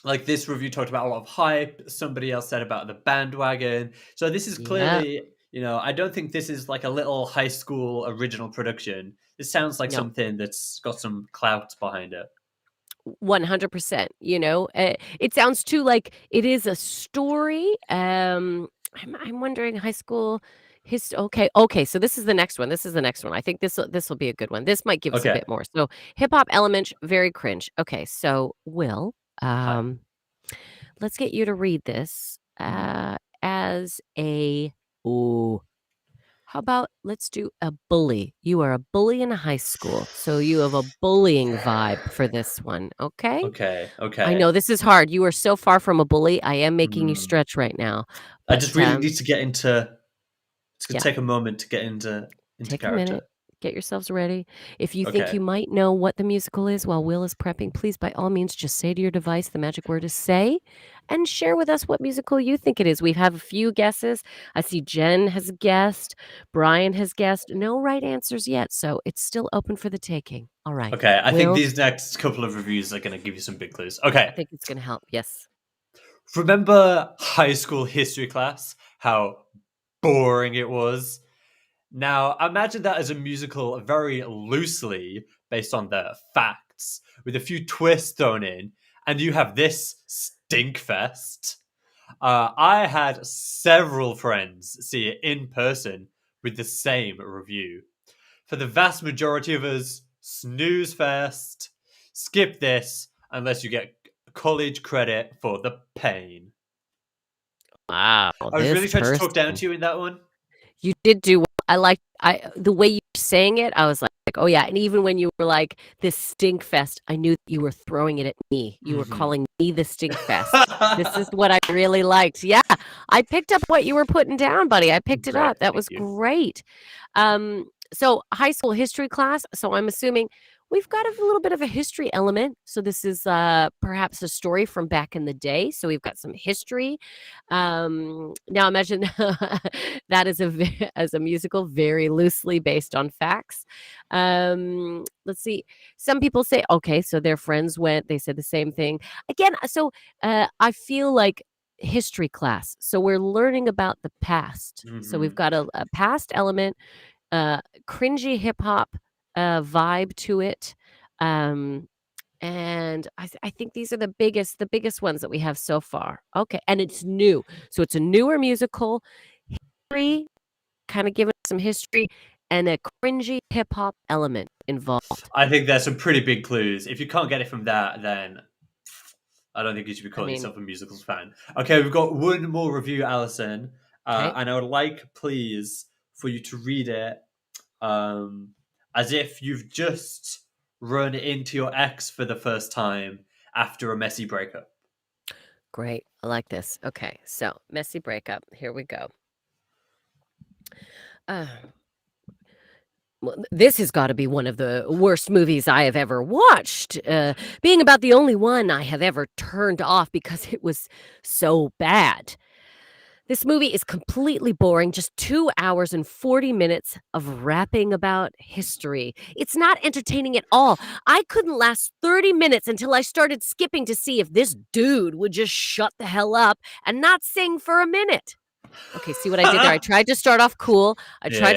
like this review talked about a lot of hype. Somebody else said about the bandwagon. So this is Yeah. clearly I don't think this is like a little high school original production. This sounds like No. something that's got some clout behind it. 100%, it sounds too like it is a story, I'm wondering high school okay, so this is the next one, I think this will be a good one, this might give us a Okay. bit more, so hip hop element, very cringe, okay, so Will, Hi. let's get you to read this, as a ooh, how about let's do a bully? You are a bully in a high school, so you have a bullying vibe for this one, okay? Okay. I Okay. know this is hard. You are so far from a bully. I am making you Hmm. stretch right now, I but, just really need to get into. It's gonna yeah, take a moment to get into take a minute, character. get yourselves ready. If you think Okay. you might know what the musical is while Will is prepping, please, by all means, just say to your device the magic word is "say," and share with us what musical you think it is. We have a few guesses. I see Jen has guessed, Brian has guessed. No right answers yet, so it's still open for the taking. All right. Okay. I think Will, these next couple of reviews are gonna give you some big clues. I Okay. think it's gonna help. Yes. Remember high school history class? How boring it was? Now, imagine that as a musical very loosely based on the facts, with a few twists thrown in, and you have this stinkfest. I had several friends see it in person with the same review. For the vast majority of us, snooze fest. Skip this unless you get college credit for the pain. Wow, I was this really trying to talk down person. to you in that one. You did do well. I the way you were saying it, I was like, "Oh, yeah," and even when you were like, "This stink fest," I knew that you were throwing it at me. You were Hmm. calling me the stink fest. This is what I really liked. Yeah, I picked up what you were putting down, buddy. I picked it Great, up. That thank was you. great. So high school history class, so I'm assuming we've got a little bit of a history element. So this is, perhaps a story from back in the day, so we've got some history. Now imagine that is as a musical very loosely based on facts. Let's see. Some people say, okay, so their friends went, they said the same thing. Again, I feel like history class. So we're learning about the past. So we've Hmm. got a past element, cringy hip hop vibe to it. Um, and I think these are the biggest ones that we have so far. Okay, and it's new. So it's a newer musical, history, kinda give it some history, and a cringy hip hop element involved. I think there's some pretty big clues. If you can't get it from that, then I don't think you should be I calling mean, yourself a musicals fan. Okay, we've got one more review, Alison, okay, and I would like, please, for you to read it um, as if you've just run into your ex for the first time after a messy breakup. great. I like this. Okay, so messy breakup. Here we go. Uh, well, this has gotta be one of the worst movies I have ever watched, being about the only one I have ever turned off because it was so bad. This movie is completely boring, just 2 hours and 40 minutes of rapping about history. It's not entertaining at all. I couldn't last 30 minutes until I started skipping to see if this dude would just shut the hell up and not sing for a minute. Okay, see what I did there? I tried to start off cool. Yeah.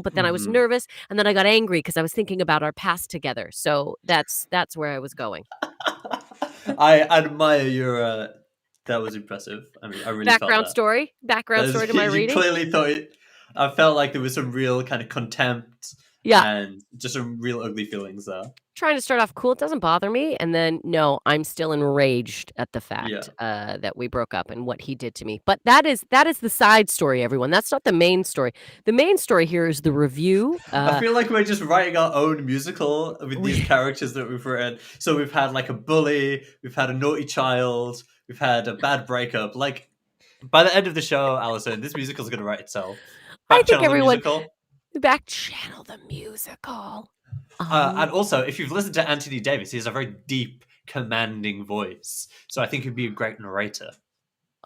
But then I was Hmm. nervous, and then I got angry because I was thinking about our past together. So that's where I was going. I admire your. That was impressive. I mean, I really felt that. Background story to my You reading. clearly thought it. I felt like there was some real kind of contempt Yeah. and just some real ugly feelings there. Trying to start off cool, it doesn't bother me, and then, no, I'm still enraged at the Yeah. fact, that we broke up and what he did to me, but that is the side story, everyone, that's not the main story. The main story here is the review, I feel like we're just writing our own musical with these we characters that we've written. So we've had like a bully, we've had a naughty child, we've had a bad breakup. Like by the end of the show, Alison, this musical is going to write itself. I Back think channel the everyone musical. Backchannel the musical. And also, if you've listened to Anthony Davis, he has a very deep, commanding voice. So I think he'd be a great narrator.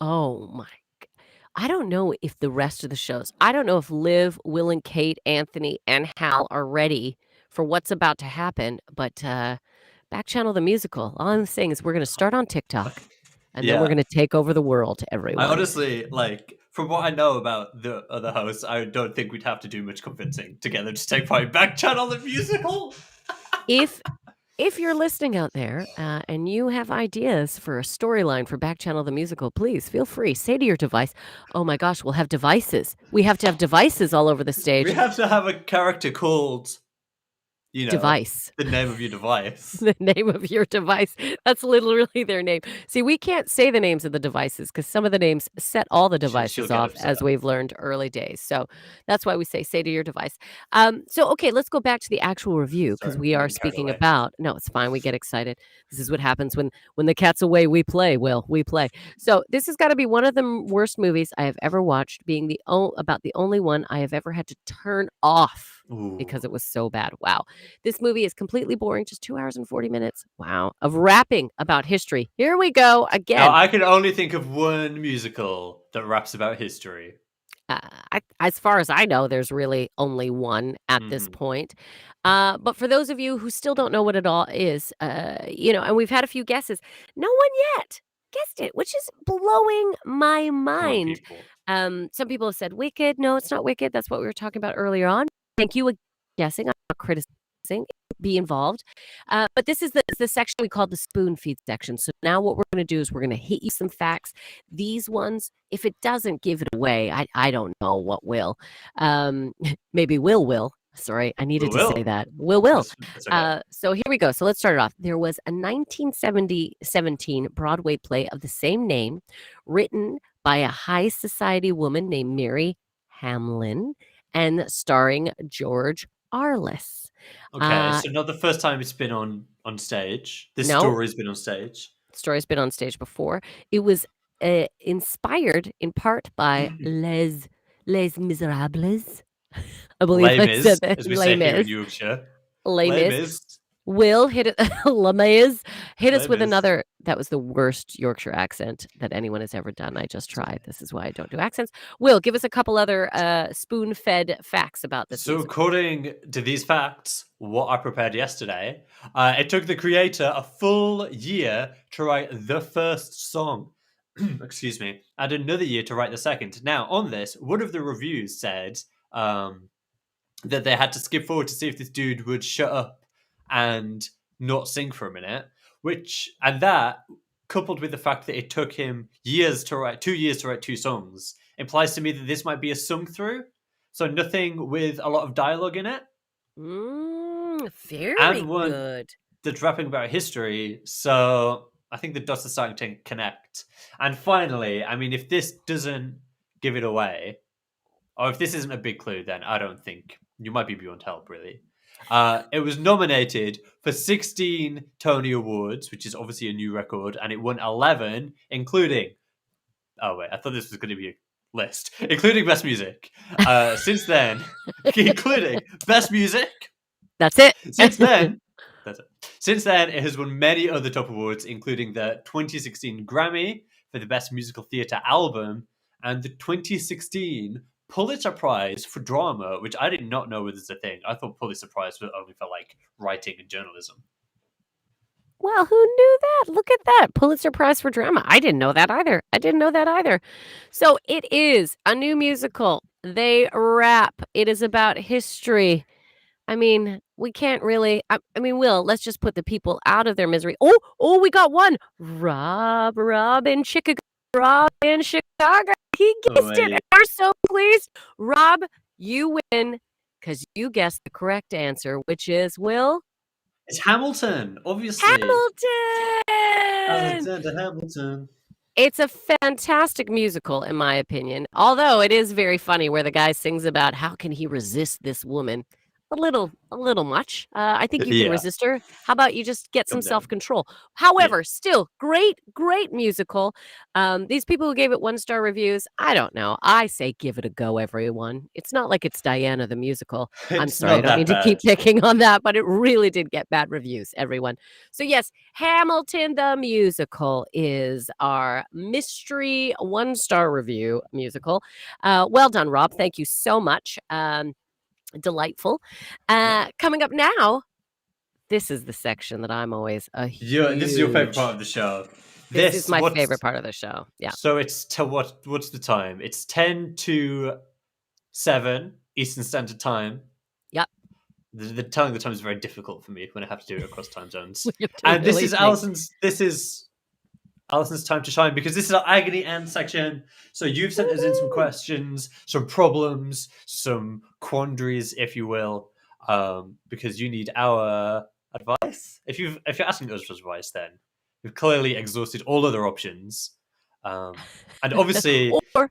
Oh my g I don't know if the rest of the shows I don't know if Liv, Will and Kate, Anthony, and Hal are ready for what's about to happen, but, Backchannel the musical, all I'm saying is we're gonna start on TikTok, and then we're Yeah. gonna take over the world, I everyone. honestly like from what I know about the other hosts, I don't think we'd have to do much convincing to get them to take part in Backchannel the musical. If if you're listening out there, and you have ideas for a storyline for Backchannel the Musical, please feel free. Say to your device, "Oh my gosh, we'll have devices. We have to have devices all over the We stage." have to have a character called, Device. the name of your device. The name of your device. That's literally their name. See, we can't say the names of the devices because some of the names set all the She'll devices get off, upset. as we've learned early days. So that's why we say to your device. So, okay, let's go back to the actual review because Sorry, we I'm are getting carried speaking away. about. No, it's fine. We get excited. This is what happens when the cat's away. We play. Will we play? So this has got to be one of the worst movies I have ever watched. Being about the only one I have ever had to turn off because Ooh. it was so bad. Wow. This movie is completely boring, just 2 hours and 40 minutes. Wow. Of rapping about history. Here we go Now, again. I can only think of one musical that raps about history. As far as I know, there's really only one at this Mhm. point. But for those of you who still don't know what it all is, and we've had a few guesses, no one yet guessed it, which is blowing my Come on, mind. people. Some people have said Wicked. No, it's not Wicked. That's what we were talking about earlier on. Thank you again for guessing. I'm not criticizing. Be involved. But this is the section we call the spoon feed section. So now what we're going to do is we're going to hit you some facts. These ones, if it doesn't give it away, I don't know what will. Maybe will. Sorry, I needed to say Will. that. Will. That's okay. So here we go. So let's start it off. There was a 1917 Broadway play of the same name, written by a high society woman named Mary Hamlin and starring George Arliss. Okay, so not the first time it's been on stage. This No, story's been on stage. story's been on stage before. It was inspired in part by Les Miserables. I believe Les I said Mis, that. as we Les say here in Mis. Yorkshire. Les Les Mis. Mis. Will hit it. Les Mis hit us Les with Mis. another. That was the worst Yorkshire accent that anyone has ever done. I just tried. This is why I don't do accents. Will, give us a couple other spoon-fed facts about this So, musical. according to these facts, what I prepared yesterday, it took the creator a full year to write the first song. Excuse me, and another year to write the second. Now, on this, one of the reviews said that they had to skip forward to see if this dude would shut up and not sing for a minute, and that, coupled with the fact that it took him years to write 2 years to write two songs, implies to me that this might be a sung through. So nothing with a lot of dialogue in it. Very And one good. that's rapping about history. So I think the dots are starting to connect. And finally, I mean, if this doesn't give it away, or if this isn't a big clue, then I don't think you might be beyond help, really. It was nominated for 16 Tony Awards, which is obviously a new record, and it won 11, including. Oh, wait, I thought this was going to be a list, including Best Music. Since then, including Best Music. That's it. Since then, that's it. Since then, it has won many other top awards, including the 2016 Grammy for the Best Musical Theatre Album and the 2016 Pulitzer Prize for Drama, which I did not know was a thing. I thought Pulitzer Prize was only for like writing and journalism. Well, who knew that? Look at that. Pulitzer Prize for Drama. I didn't know that either. So it is a new musical. They rap. It is about history. I mean, we can't really. Will, let's just put the people out of their misery. Oh, we got one. Rob in Chicago. Rob in Chicago. He Oh, guessed it. wait. We're so pleased. Rob, you win because you guessed the correct answer, which is Will. It's Hamilton, obviously. Hamilton! Alexander Hamilton. It's a fantastic musical, in my opinion. Although it is very funny where the guy sings about how can he resist this woman. A little much. I think you can Yeah, resist her. How about you just get some come down. self-control? Yeah. However, still great musical. These people who gave it 1-star reviews, I don't know. I say give it a go, everyone. It's not like it's Diana the musical. I'm It's sorry, I not don't that mean to bad. keep picking on that, but it really did get bad reviews, everyone. So yes, Hamilton the musical is our mystery 1-star review musical. Well done, Rob. Thank you so much. Delightful. Yeah. Coming up now, this is the section that I'm always a This is your favorite huge part of the show. This is This my favorite what's part of the show. Yeah. so it's to what's the time? It's 10 to 7 Eastern Standard Time. Yep. The telling the time is very difficult for me when I have to do it across time zones. We have to And really think. This is Allison's time to shine because this is our agony end section. So you've sent us in some Woo! questions, some problems, some quandaries, if you will, because you need our advice. If you're asking us for advice, then you've clearly exhausted all other options. And obviously, Or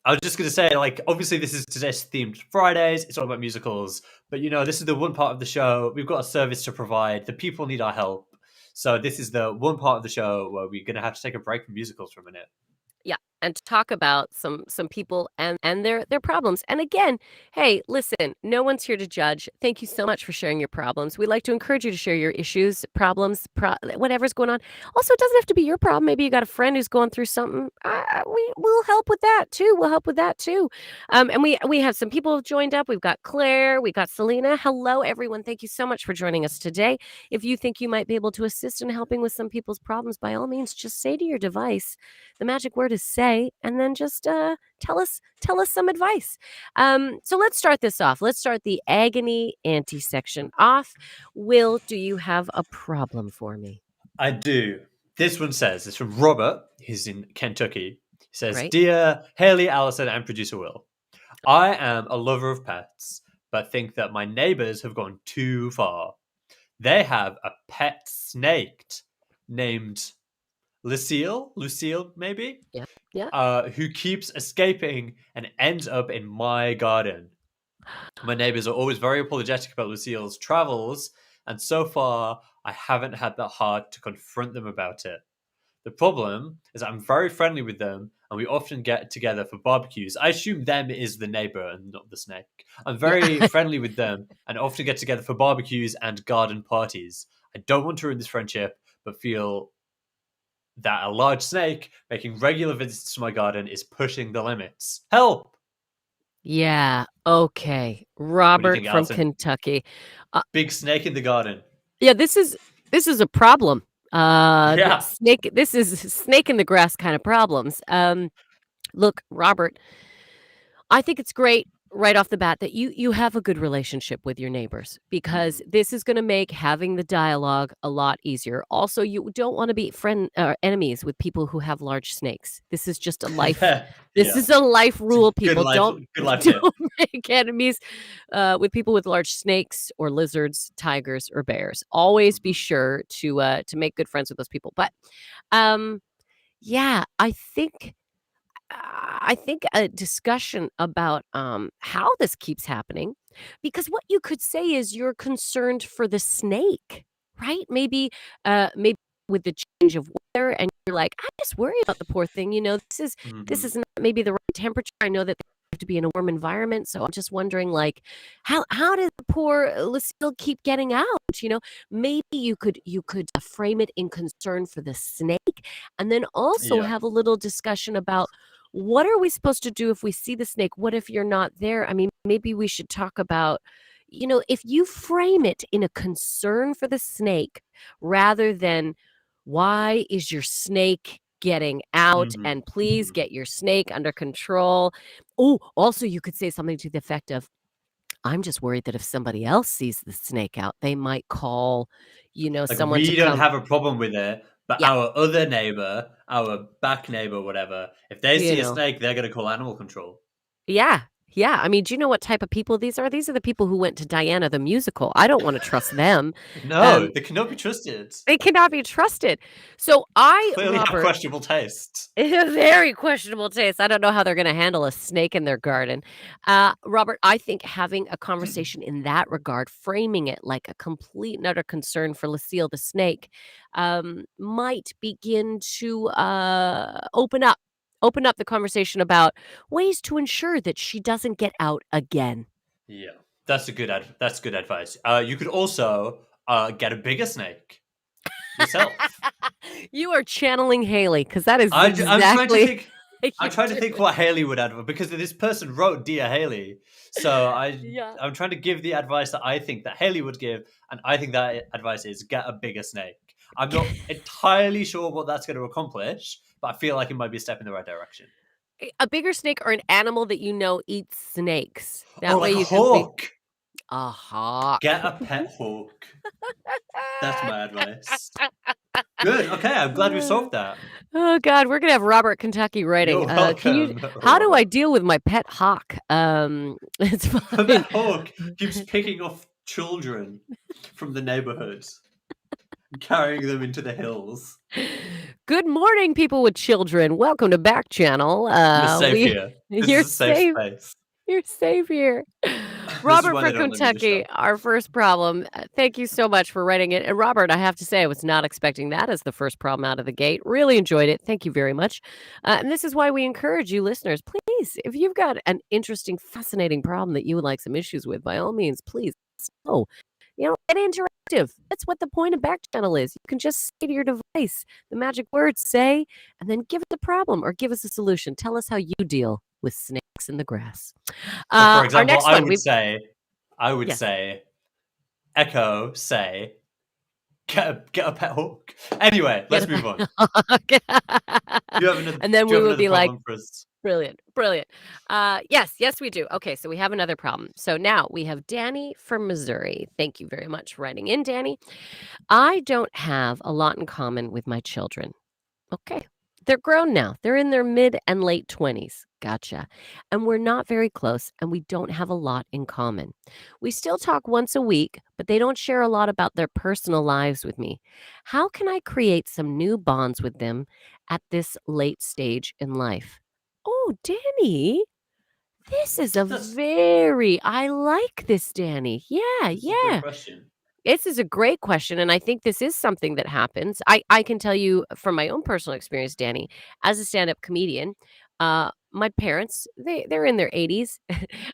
I was just going to say, like, obviously, this is today's themed Fridays. It's all about musicals. But, this is the one part of the show. We've got a service to provide. The people need our help. So, this is the one part of the show where we're going to have to take a break from musicals for a minute. yeah, and to talk about some people and their problems. And again, hey, listen, no one's here to judge. Thank you so much for sharing your problems. We like to encourage you to share your issues, problems, whatever's going on. Also, it doesn't have to be your problem. Maybe you got a friend who's going through something. We'll help with that too. We'll help with that too. And we have some people who've joined up. We've got Claire, we got Selena. Hello, everyone. Thank you so much for joining us today. If you think you might be able to assist in helping with some people's problems, by all means, just say to your device, the magic word is say, and then just tell us some advice. So let's start this off. Let's start the agony ante section off. Will, do you have a problem for me? I do. This one says, it's from Robert, who's in Kentucky. He says, Great. Dear Hayley, Allyson, and producer Will, I am a lover of pets, but think that my neighbors have gone too far. They have a pet snake named Lucille, maybe, Yeah. Yeah. who keeps escaping and ends up in my garden. My neighbors are always very apologetic about Lucille's travels, and so far, I haven't had the heart to confront them about it. The problem is I'm very friendly with them, and we often get together for barbecues. I assume them is the neighbor and not the snake. I'm Yeah. very friendly with them and often get together for barbecues and garden parties. I don't want to ruin this friendship, but feel that a large snake making regular visits to my garden is pushing the limits. Help! Yeah. Okay. What do you Robert think, from Alison? Kentucky. Big snake in the garden. Yeah, this is a problem. Yeah. Snake. This is snake in the grass kind of problems. Look, Robert, I think it's great right off the bat that you have a good relationship with your neighbors because Mhm. this is going to make having the dialogue a lot easier. Also, you don't want to be enemies with people who have large snakes. This is just a life. This Yeah. is a life It's a rule. People don't good life tip. don't make enemies with people with large snakes or lizards, tigers or bears. Always be Mhm. sure to make good friends with those people. But um, yeah, I think a discussion about how this keeps happening, because what you could say is you're concerned for the snake, right? Maybe with the change of weather, and you're like, I just worry about the poor thing. This Mhm. is not maybe the right temperature. I know that they have to be in a warm environment, so I'm just wondering, like, how did the poor Lucille keep getting out? Maybe you could frame it in concern for the snake, and then also Yeah. have a little discussion about what are we supposed to do if we see the snake? What if you're not there? I mean, maybe we should talk about, if you frame it in a concern for the snake rather than why is your snake getting out Mhm. and please Mhm. get your snake under control. Oh, also you could say something to the effect of, I'm just worried that if somebody else sees the snake out, they might call, Like, someone to we don't come. have a problem with it, but Yeah, our other neighbor, our back neighbor, whatever, if they you see a know. snake, they're gonna call animal control. Yeah. Yeah. I mean, do you know what type of people these are? These are the people who went to Diana the musical. I don't want to trust them. No, Um, they cannot be trusted. they cannot be trusted. So Clearly have Robert, questionable taste. very questionable taste. I don't know how they're going to handle a snake in their garden. Robert, I think having a conversation in that regard, framing it like a complete and utter concern for Lucille the snake, might begin to open up the conversation about ways to ensure that she doesn't get out again. Yeah, that's good advice. You could also get a bigger snake yourself. You are channeling Haley because that is I'm trying to exactly think. I'm You trying to do. think what Hayley would advise because this person wrote "Dear Hayley," so Yeah. I'm trying to give the advice that I think that Hayley would give, and I think that advice is get a bigger snake. I'm not entirely sure what that's going to accomplish, but I feel like it might be a step in the right direction. A bigger snake or an animal that you know eats snakes. Oh, That way like a you could be hawk. a hawk. Get a pet hawk. That's my advice. Good. Okay, I'm glad we solved that. Oh god, we're gonna have Robert Kentucky writing. You're Can you welcome, how do I Robert. deal with my pet hawk? It's The fine. pet hawk keeps picking off children from the neighborhood and carrying them into the hills. Good morning, people with children. Welcome to Backchannel. You're safe We here. This you're is a safe safe. space. You're safe here. This is Robert why they from don't let me in the Kentucky, shop. our first problem. Thank you so much for writing it. And Robert, I have to say, I was not expecting that as the first problem out of the gate. Really enjoyed it. Thank you very much. And this is why we encourage you, listeners, please, if you've got an interesting, fascinating problem that you would like some issues with, by all means, please let us know. Get interactive. That's what the point of Backchannel is. You can just say to your device the magic words, say, and then give us a problem or give us a solution. Tell us how you deal with snakes in the grass. So, for Our example, next one, we've I would yes. say, Echo, say, get a pet hawk. Anyway, Get let's a move on. and then Do you we have would another be like, problem for us? brilliant, brilliant. Yes, we do. Okay, so we have another problem. So now we have Danny from Missouri. Thank you very much for writing in, Danny. I don't have a lot in common with my children. Okay. They're grown now. They're in their mid and late 20s. Gotcha. And we're not very close and we don't have a lot in common. We still talk once a week, but they don't share a lot about their personal lives with me. How can I create some new bonds with them at this late stage in life? Oh, Danny, this is a That's I like this, Danny. Yeah, this is a great yeah. question. This is a great question, and I think this is something that happens. I can tell you from my own personal experience, Danny, as a stand-up comedian, my parents, they're in their 80s,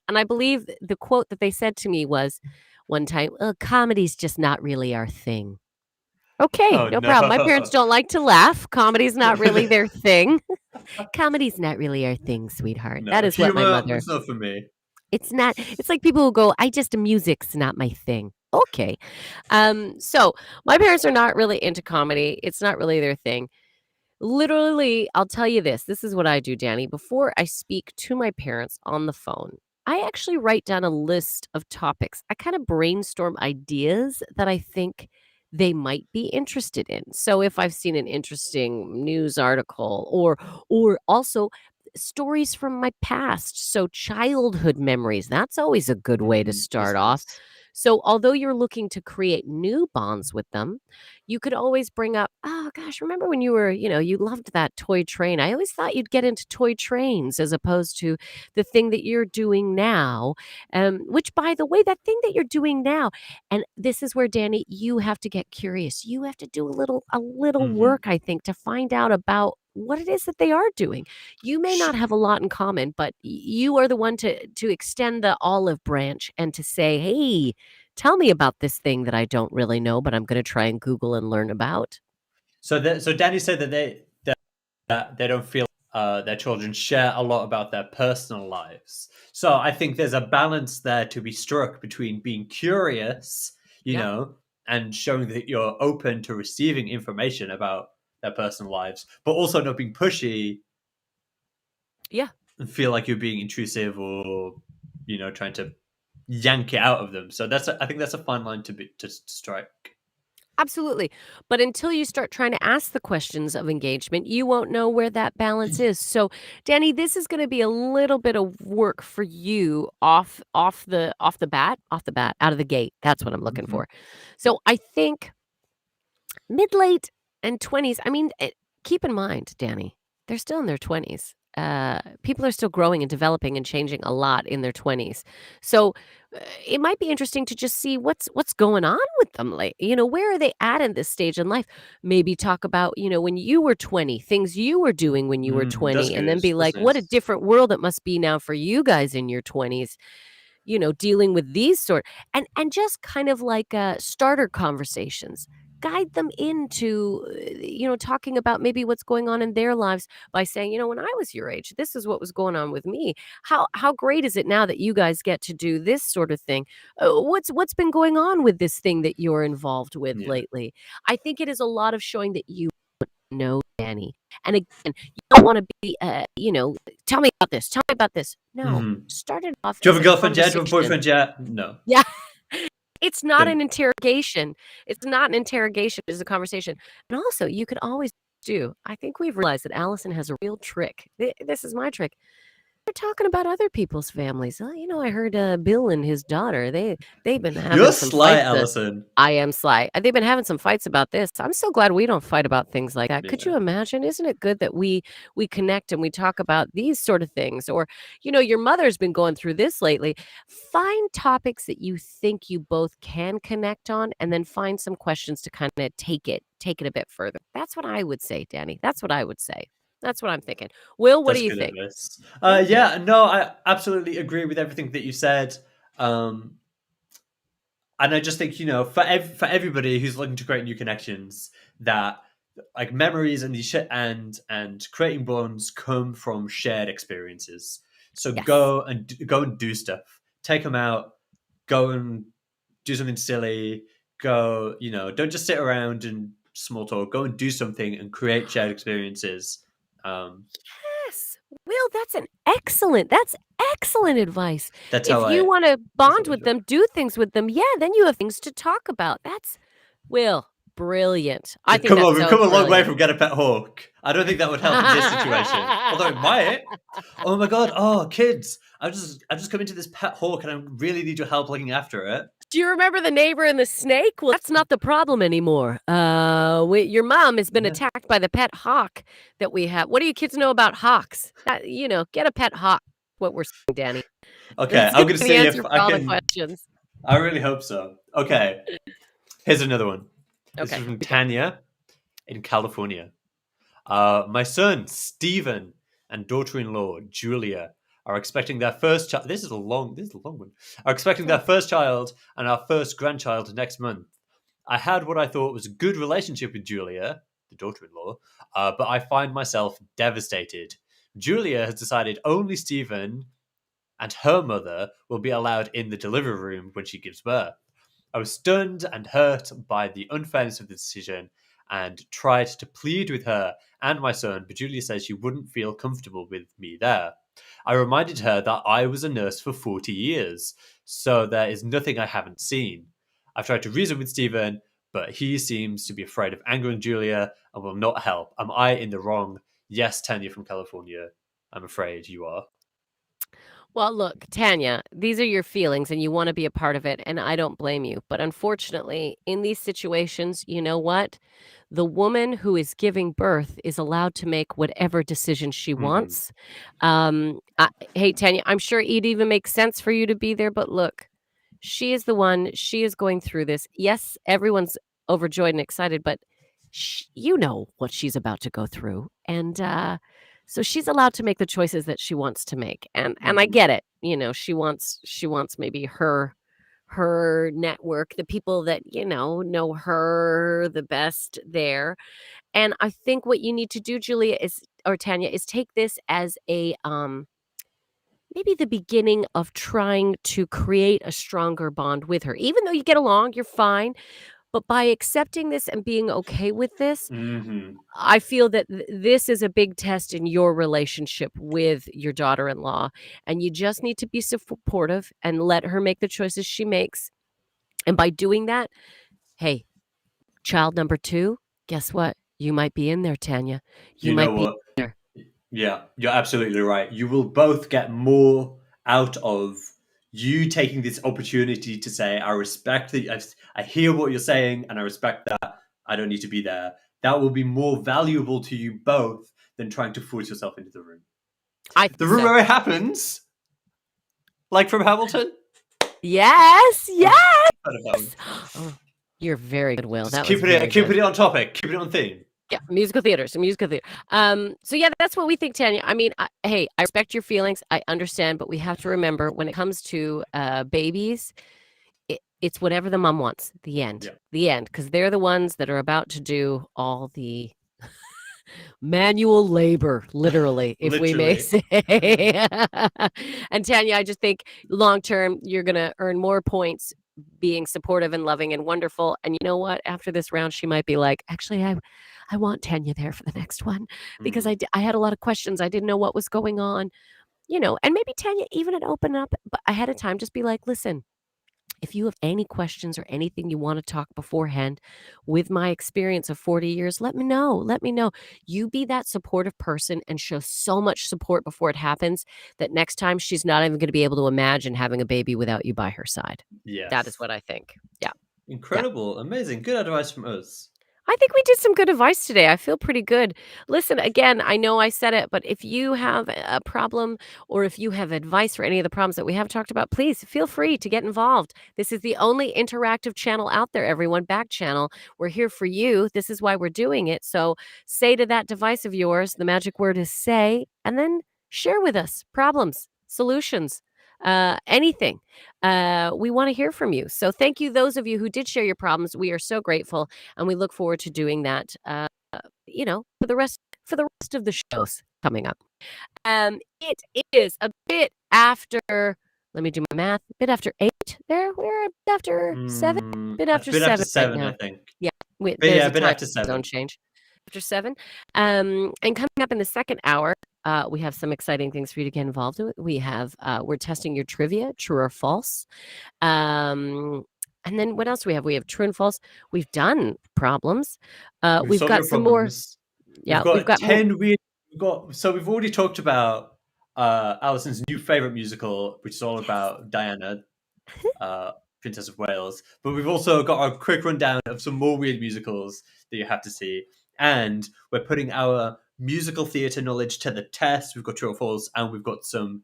and I believe the quote that they said to me was one time, comedy's just not really our thing." Okay, Oh no problem. My parents no. don't like to laugh. Comedy's not really their thing. Comedy's not really our thing, sweetheart. That No, is what my humor, mother it's not for me. it's not it's like people who go, "I just music's not my thing." Okay. So my parents are not really into comedy. It's not really their thing. Literally, I'll tell you this. This is what I do, Danny. Before I speak to my parents on the phone, I actually write down a list of topics. I kind of brainstorm ideas that I think they might be interested in. So if I've seen an interesting news article or also stories from my past, so childhood memories, that's always a good way to That's start off. nice. So although you're looking to create new bonds with them, you could always bring up, "Oh gosh, remember when you loved that toy train? I always thought you'd get into toy trains as opposed to the thing that you're doing now." Which, by the way, that thing that you're doing now, and this is where, Danny, you have to get curious. You have to do a little Mhm. work, I think, to find out about what it is that they are doing. You may Sh not have a lot in common, but you are the one to extend the olive branch and to say, "Hey, tell me about this thing that I don't really know, but I'm gonna try and Google and learn about." so Danny said that they don't feel their children share a lot about their personal lives. So I think there's a balance there to be struck between being curious, Yeah, and showing that you're open to receiving information about their personal lives, but also not being pushy yeah. and feel like you're being intrusive or trying to yank it out of them. So I think that's a fine line to strike. Absolutely. But until you start trying to ask the questions of engagement, you won't know where that balance is. So, Danny, this is going to be a little bit of work for you off the bat, out of the gate. That's what I'm looking Mhm. for. So, I think mid late and 20s. I mean, keep in mind, Danny, they're still in their 20s. People are still growing and developing and changing a lot in their 20s. So it might be interesting to just see what's going on with them. Like, where are they at in this stage in life? Maybe talk about, when you were 20, things you were doing when you were That's 20, and then good. be That's like, what a nice. different world it must be now for you guys in your 20s, dealing with these sort and just kind of like starter conversations. guide them into, talking about maybe what's going on in their lives by saying, when I was your age, this is what was going on with me. How great is it now that you guys get to do this sort of thing? What's been going on with this thing that you're involved with Yeah. lately? I think it is a lot of showing that you know Danny. And again, you don't want to be, tell me about this. Tell me about this. No, Mhm. start it off Do you as have a a girlfriend yet? Do you have a conversation. boyfriend yet? No. Yeah. It's not Then an interrogation. It's not an interrogation, it's a conversation. And also, you could always I think we've realized that Allyson has a real trick. This is my trick. They're talking about other people's families. "Oh, I heard, Bill and his daughter, they've been having you're some sly, fights." Allyson. I am sly. They've been having some fights about this. I'm so glad we don't fight about things like that. Could Yeah. you imagine? Isn't it good that we connect and we talk about these sort of things? Or, your mother's been going through this lately. Find topics that you think you both can connect on, and then find some questions to kind of take it a bit further. That's what I would say, Danny. That's what I would say. That's what I'm thinking. Will, what do That's you good think? advice. Thank you. Yeah, no, I absolutely agree with everything that you said. Um, and I just think for everybody who's looking to create new connections, that like memories and and creating bonds come from shared experiences. So Yes. go and do stuff. Take them out. Go and do something silly. Go, don't just sit around and small talk. Go and do something and create shared experiences. Um, Yes. Will, that's excellent advice. that's If how you I. wanna That's how bond I with do it. them, do things with them, yeah, then you have things to talk about. That's Will, brilliant. I think Come that's on, we've so come a long way brilliant. from get a pet hawk. I don't think that would help in this situation. Although it might. Oh my god! Oh, kids! I just come into this pet hawk, and I really need your help looking after it. Do you remember the neighbor and the snake? Well, that's not the problem anymore. Your mom has been Yeah. attacked by the pet hawk that we have. What do you kids know about hawks? Get a pet hawk. What we're saying, Danny. Okay, That's I'm gonna gonna be the see answer if for I all the can. questions. I really hope so. Okay, here's another one. This Okay, is here from we go. Tanya in California. My son Stephen and daughter-in-law Julia are expecting their first child. This is a long one. Are expecting their first child and our first grandchild next month. I had what I thought was a good relationship with Julia, the daughter-in-law, but I find myself devastated. Julia has decided only Stephen and her mother will be allowed in the delivery room when she gives birth. I was stunned and hurt by the unfairness of the decision and tried to plead with her and my son, but Julia says she wouldn't feel comfortable with me there. I reminded her that I was a nurse for 40 years, so there is nothing I haven't seen. I've tried to reason with Stephen, but he seems to be afraid of angering Julia and will not help. Am I in the wrong? Yes, Tanya from California. I'm afraid you are. Well, look, Tanya, these are your feelings and you want to be a part of it, and I don't blame you. But unfortunately, in these situations, you know what? The woman who is giving birth is allowed to make whatever decision she Hmm. wants. Hey, Tanya, I'm sure it even makes sense for you to be there, but look, she is the one, she is going through this. Yes, everyone's overjoyed and excited, but you know what she's about to go through. And so she's allowed to make the choices that she wants to make. And I Hmm. get it. She wants maybe her network, the people that, know her the best there. And I think what you need to do, Julia, is or Tanya, is take this as a maybe the beginning of trying to create a stronger bond with her. Even though you get along, you're fine. But by accepting this and being okay with this, Hmm. I feel that this is a big test in your relationship with your daughter-in-law, and you just need to be supportive and let her make the choices she makes. And by doing that, hey, child number 2, guess what? You might be in there, Tanya. You You know might be what? in there. Yeah, you're absolutely right. You will both get more out of you taking this opportunity to say, I respect that. I hear what you're saying and I respect that. I don't need to be there. That will be more valuable to you both than trying to force yourself into the room. I The think room so. where it happens, like from Hamilton. Yes, Oh, yes. heard of that one. Oh, you're very good, Will. Just That was very keep good. it on topic, keep it on theme. Yeah, musical theater. So yeah, that's what we think, Tanya. I mean, hey, I respect your feelings. I understand, but we have to remember when it comes to babies, It's whatever the mom wants. The end. Yeah. The end. Because they're the ones that are about to do all the manual labor, literally, if we may Literally. say. And Tanya, I just think long term, you're going to earn more points being supportive and loving and wonderful. And you know what? After this round, she might be like, actually, I want Tanya there for the next one because Mm. I had a lot of questions. I didn't know what was going on, and maybe Tanya even had opened up but ahead of time, just be like, listen, if you have any questions or anything you want to talk beforehand, with my experience of 40 years, let me know. Let me know. You be that supportive person and show so much support before it happens that next time she's not even going to be able to imagine having a baby without you by her side. That is Yes. what I think. Yeah. Yeah. Incredible. Amazing. Good advice from us. I think we did some good advice today. I feel pretty good. Listen, again, I know I said it, but if you have a problem or if you have advice for any of the problems that we have talked about, please feel free to get involved. This is the only interactive channel out there, everyone. Backchannel. We're here for you. This is why we're doing it. So say to that device of yours, the magic word is say, and then share with us problems, solutions, anything. We want to hear from you. So thank you, those of you who did share your problems. We are so grateful. And we look forward to doing that, for the rest of the shows coming up. It is a bit after. Let me do my math. A bit after 8. There, we're a bit after 7. Bit A after bit after 7 right 7, I now. think. Yeah, But there's yeah, a a bit time after zone 7. change. After 7, and coming up in the second hour, we have some exciting things for you to get involved with. We're testing your trivia, true or false. And then what else do we have? We have true and false. We've done problems. We've We've solved got your some more. problems. We've Yeah, we've got got more. 10 weird. So we've already talked about Allison's new favorite musical, which is all about Diana, uh, Princess of Wales. But we've also got a quick rundown of some more weird musicals that you have to see. And we're putting our musical theatre knowledge to the test. We've got true or false, and we've got some.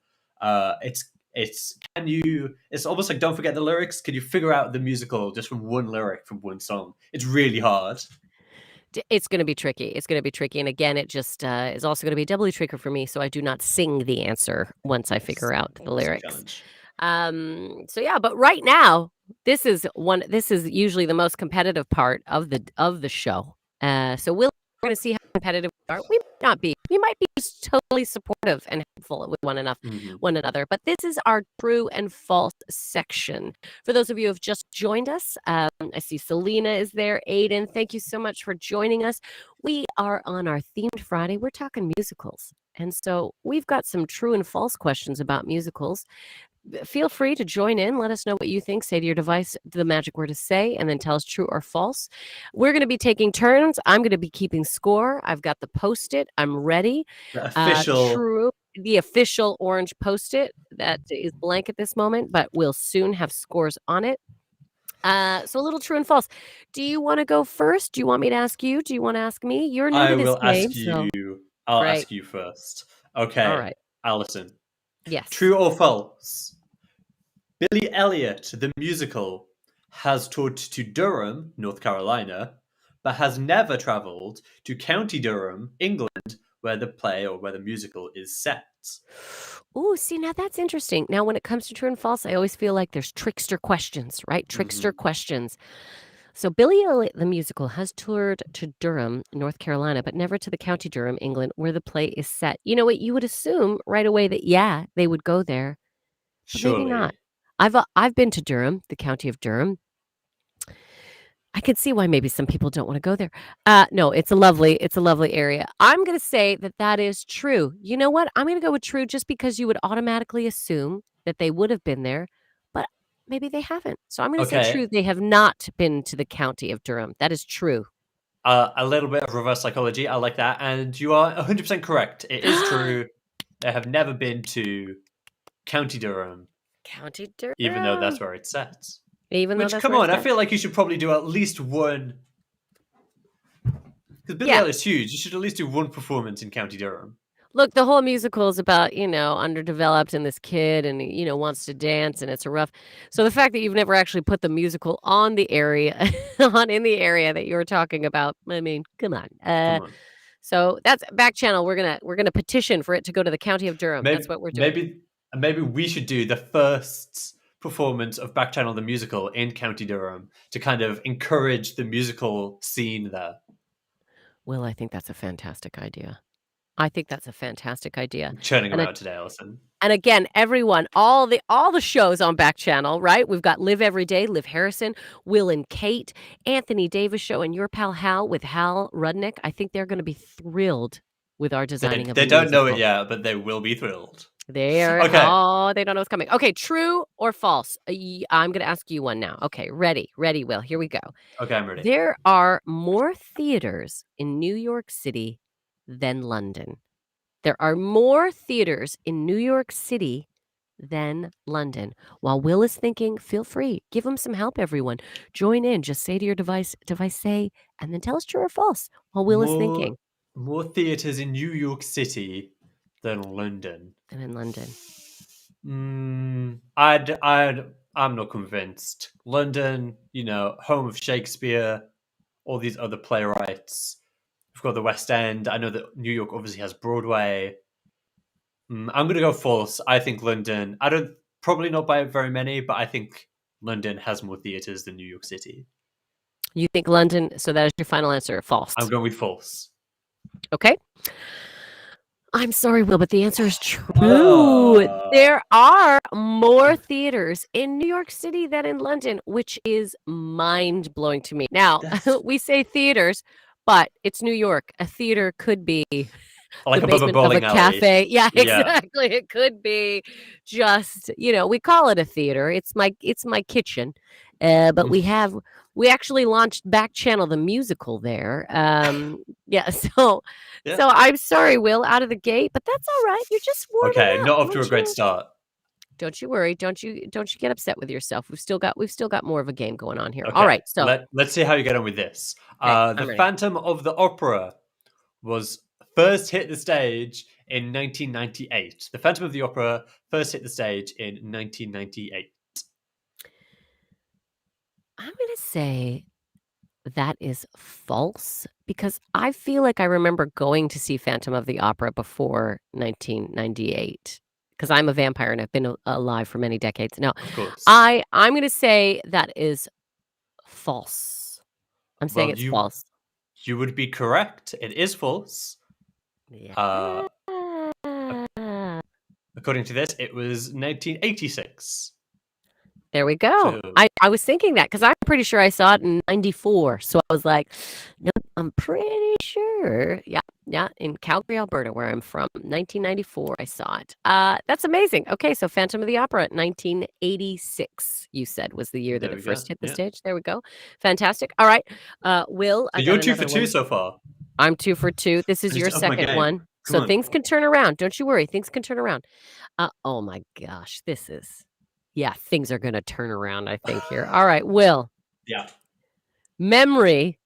It's almost like don't forget the lyrics. Can you figure out the musical just from one lyric from one song? It's really hard. It's going to be tricky. It's going to be tricky. And again, it just is also going to be doubly tricky for me. So I do not sing the answer once I Yes, figure out the it's a lyrics. challenge. So yeah, but right now, this is usually the most competitive part of the show. So we're going to see how competitive we are. We might not be. We might be just totally supportive and helpful with Mhm. one another. But this is our true and false section. For those of you who have just joined us, I see Selena is there. Aiden, thank you so much for joining us. We are on our themed Friday. We're talking musicals. And so we've got some true and false questions about musicals. Feel free to join in. Let us know what you think. Say to your device the magic word to say, and then tell us true or false. We're going to be taking turns. I'm going to be keeping score. I've got the post-it. I'm ready. The official. True, the official orange post-it that is blank at this moment, but we'll soon have scores on it. So a little true and false. Do you want to go first? Do you want me to ask you? Do you want to ask me? You're new I to this will game, ask so you. I'll great. ask you first. All Okay, right. Allison. Yes. True or false? Billy Elliot, the musical, has toured to Durham, North Carolina, but has never travelled to County Durham, England, where the play or where the musical is set. Oh, see, now that's interesting. Now, when it comes to true and false, I always feel like there's trickster questions, right? Trickster Hmm. questions. So, Billy Elliot, the musical, has toured to Durham, North Carolina, but never to the County Durham, England, where the play is set. You know what? You would assume right away that, yeah, they would go there, but maybe not. Surely. I've been to Durham, the county of Durham. I can see why maybe some people don't want to go there. No, it's a lovely area. I'm going to say that that is true. You know what? I'm going to go with true just because you would automatically assume that they would have been there, but maybe they haven't. So I'm going to say Okay, true. They have not been to the county of Durham. That is true. a little bit of reverse psychology. I like that. And you are 100% correct. It is true. They have never been to County Durham, County even though that's Durham. where it's set. Even though Which, that's come where it's on, I at. feel like you should probably do at least one. Because Billy Yeah. Elliot's huge. You should at least do one performance in County Durham. Look, the whole musical is about, underdeveloped and this kid and wants to dance and it's a rough. So the fact that you've never actually put the musical on the area on in the area that you're talking about, I mean, come on. Come on. So that's back channel. We're gonna petition for it to go to the county of Durham. That's Maybe what we're doing. maybe maybe we should do the first performance of Backchannel the musical in County Durham to kind of encourage the musical scene there. Will, I think that's a fantastic idea. I think that's a fantastic idea. I'm churning them And out today, Allyson. And again, everyone, all the shows on Backchannel, right? We've got Live Every Day, Liv Harrison, Will and Kate, Anthony Davis Show, and your pal Hal with Hal Rudnick. I think they're going to be thrilled with our designing of They a don't know it musical. yet, but they will be thrilled. They Okay. they don't know what's coming. Okay, true or false? I'm going to ask you one now. Okay, ready, Will. Here we go. Okay, I'm ready. There are more theaters in New York City than London. There are more theaters in New York City than London. While Will is thinking, feel free. Give him some help, everyone. Join in. Just say to your device say, and then tell us true or false while Will is thinking. More theaters in New York City than London. Than in London. I'm not convinced. London, home of Shakespeare, all these other playwrights. We've got the West End. I know that New York obviously has Broadway. I'm going to go false. I think London, probably not by very many, but I think London has more theaters than New York City. You think London, so that is your final answer, false. I'm going with false. Okay. I'm sorry, Will, but the answer is true. There are more theaters in New York City than in London, which is mind-blowing to me. Now, we say theaters, but it's New York. A theater could be like the above a basement of a bowling alley. cafe. Yeah, exactly. It could be just, we call it a theater. It's my kitchen. But we actually launched Backchannel the musical there. So I'm sorry, Will, out of the gate, but that's all right. You're just warming up. Okay, not off to a great start. Don't you worry. Don't you get upset with yourself. We've still got more of a game going on here. Okay, all right. So let's see how you get on with this. okay, The Phantom of the Opera was first hit the stage in 1998. The Phantom of the Opera first hit the stage in 1998. I'm going to say that is false because I feel like I remember going to see Phantom of the Opera before 1998 because I'm a vampire and I've been alive for many decades. Now, Of course. I'm going to say that is false. I'm saying it's false. You would be correct. It is false. Yeah. According to this, it was 1986. There we go. So, I was thinking that because I'm pretty sure I saw it in 94. So I was like, no, I'm pretty sure. Yeah, in Calgary, Alberta, where I'm from. 1994, I saw it. That's amazing. Okay, so Phantom of the Opera, 1986, you said, was the year that it first hit the stage. There we go. Fantastic. All right. Will, so you're 2 for 2 so far. I'm 2 for 2. This is your second one. So things can turn around. Don't you worry. Things can turn around. Oh my gosh, this is... Yeah, things are going to turn around, I think, here. All right, Will. Yeah. Memory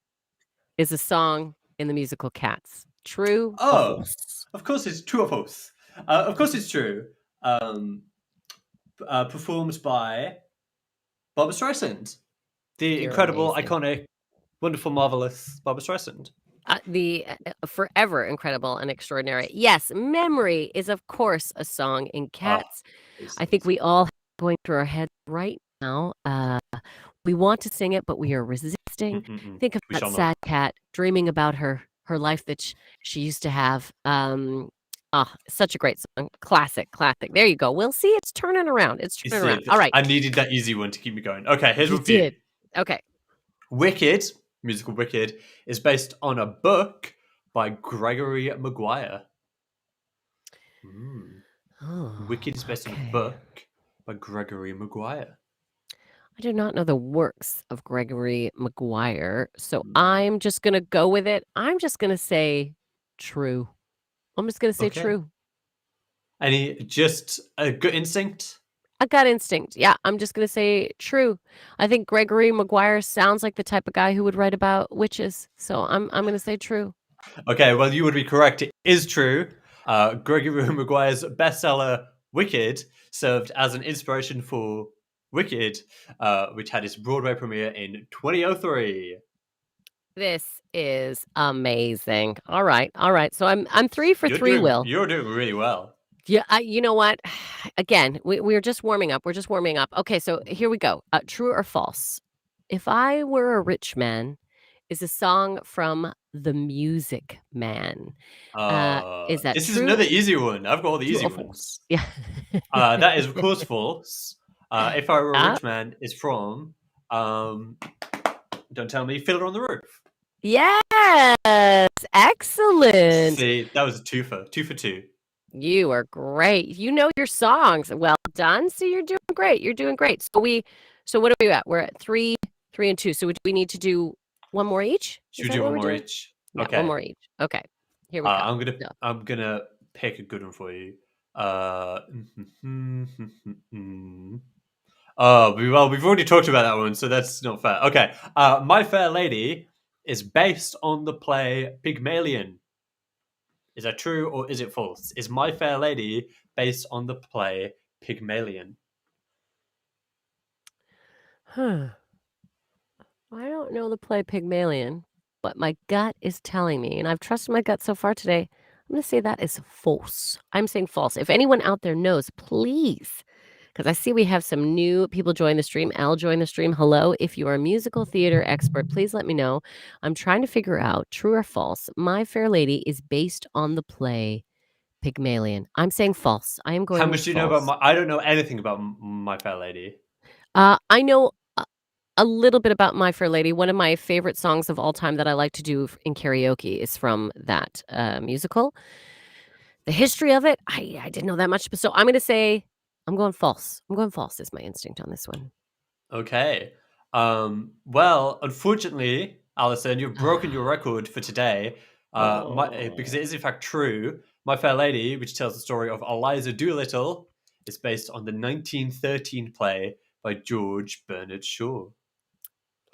is a song in the musical Cats. True or false? Of course it's true or false. Of course it's true. Performed by Barbra Streisand. The incredible, iconic, wonderful, marvelous Barbra Streisand. The forever incredible and extraordinary. Yes, Memory is, of course, a song in Cats. I think we all have going through our heads right now. We want to sing it, but we are resisting. Think of that sad cat dreaming about her life that she used to have. Such a great song. Classic. There you go. We'll see. It's turning around. All right. I needed that easy one to keep me going. Okay, here's what you did. Okay. Wicked, musical Wicked, is based on a book by Gregory Maguire. Wicked is based on a book by Gregory Maguire. I do not know the works of Gregory Maguire, so I'm just going to go with it. I'm just going to say true. I'm just going to say true. Just a gut instinct? A gut instinct. Yeah, I'm just going to say true. I think Gregory Maguire sounds like the type of guy who would write about witches, so I'm going to say true. Okay, well, you would be correct. It is true. Gregory Maguire's bestseller, Wicked, served as an inspiration for Wicked, which had its Broadway premiere in 2003. This is amazing. All right. So I'm 3 for 3, Will. You're doing really well. Yeah, you know what? Again, we're just warming up. We're just warming up. Okay, so here we go. True or false? If I Were a Rich Man is a song from The Music Man. Is that This is true, another easy one. I've got all the true easy or false? ones. Yeah. That is of course false. If I Were a Ah, Rich Man is from um, don't tell me, Fiddler on the Roof. yes, excellent. See, that was a twofer, 2 for 2. You are great. You know your songs. Well done. See, you're doing great. You're doing great. So what are we at? We're at 3, 3 and 2. So we need to do one more each? Is Should we that do what one we're more doing? each? Yeah, one Okay. more each. Okay. Here we go. No. I'm gonna pick a good one for you. We've already talked about that one, so that's not fair. Okay. My Fair Lady is based on the play Pygmalion. Is that true or is it false? Is My Fair Lady based on the play Pygmalion? Huh. I don't know the play Pygmalion, but my gut is telling me, and I've trusted my gut so far today. I'm going to say that is false. I'm saying false. If anyone out there knows, please, because I see we have some new people join the stream. Al join the stream. Hello. If you are a musical theater expert, please let me know. I'm trying to figure out true or false. My Fair Lady is based on the play Pygmalion. I'm saying false. I am How going with much do you know about false. my? I don't know anything about My Fair Lady. I know a little bit about My Fair Lady. One of my favorite songs of all time that I like to do in karaoke is from that musical. The history of it, I didn't know that much, but so I'm gonna say I'm going false. I'm going false is my instinct on this one. Okay. Well, unfortunately, Alison, you've broken your record for today. Because Oh. it is in fact true. My Fair Lady, which tells the story of Eliza Doolittle, is based on the 1913 play by George Bernard Shaw.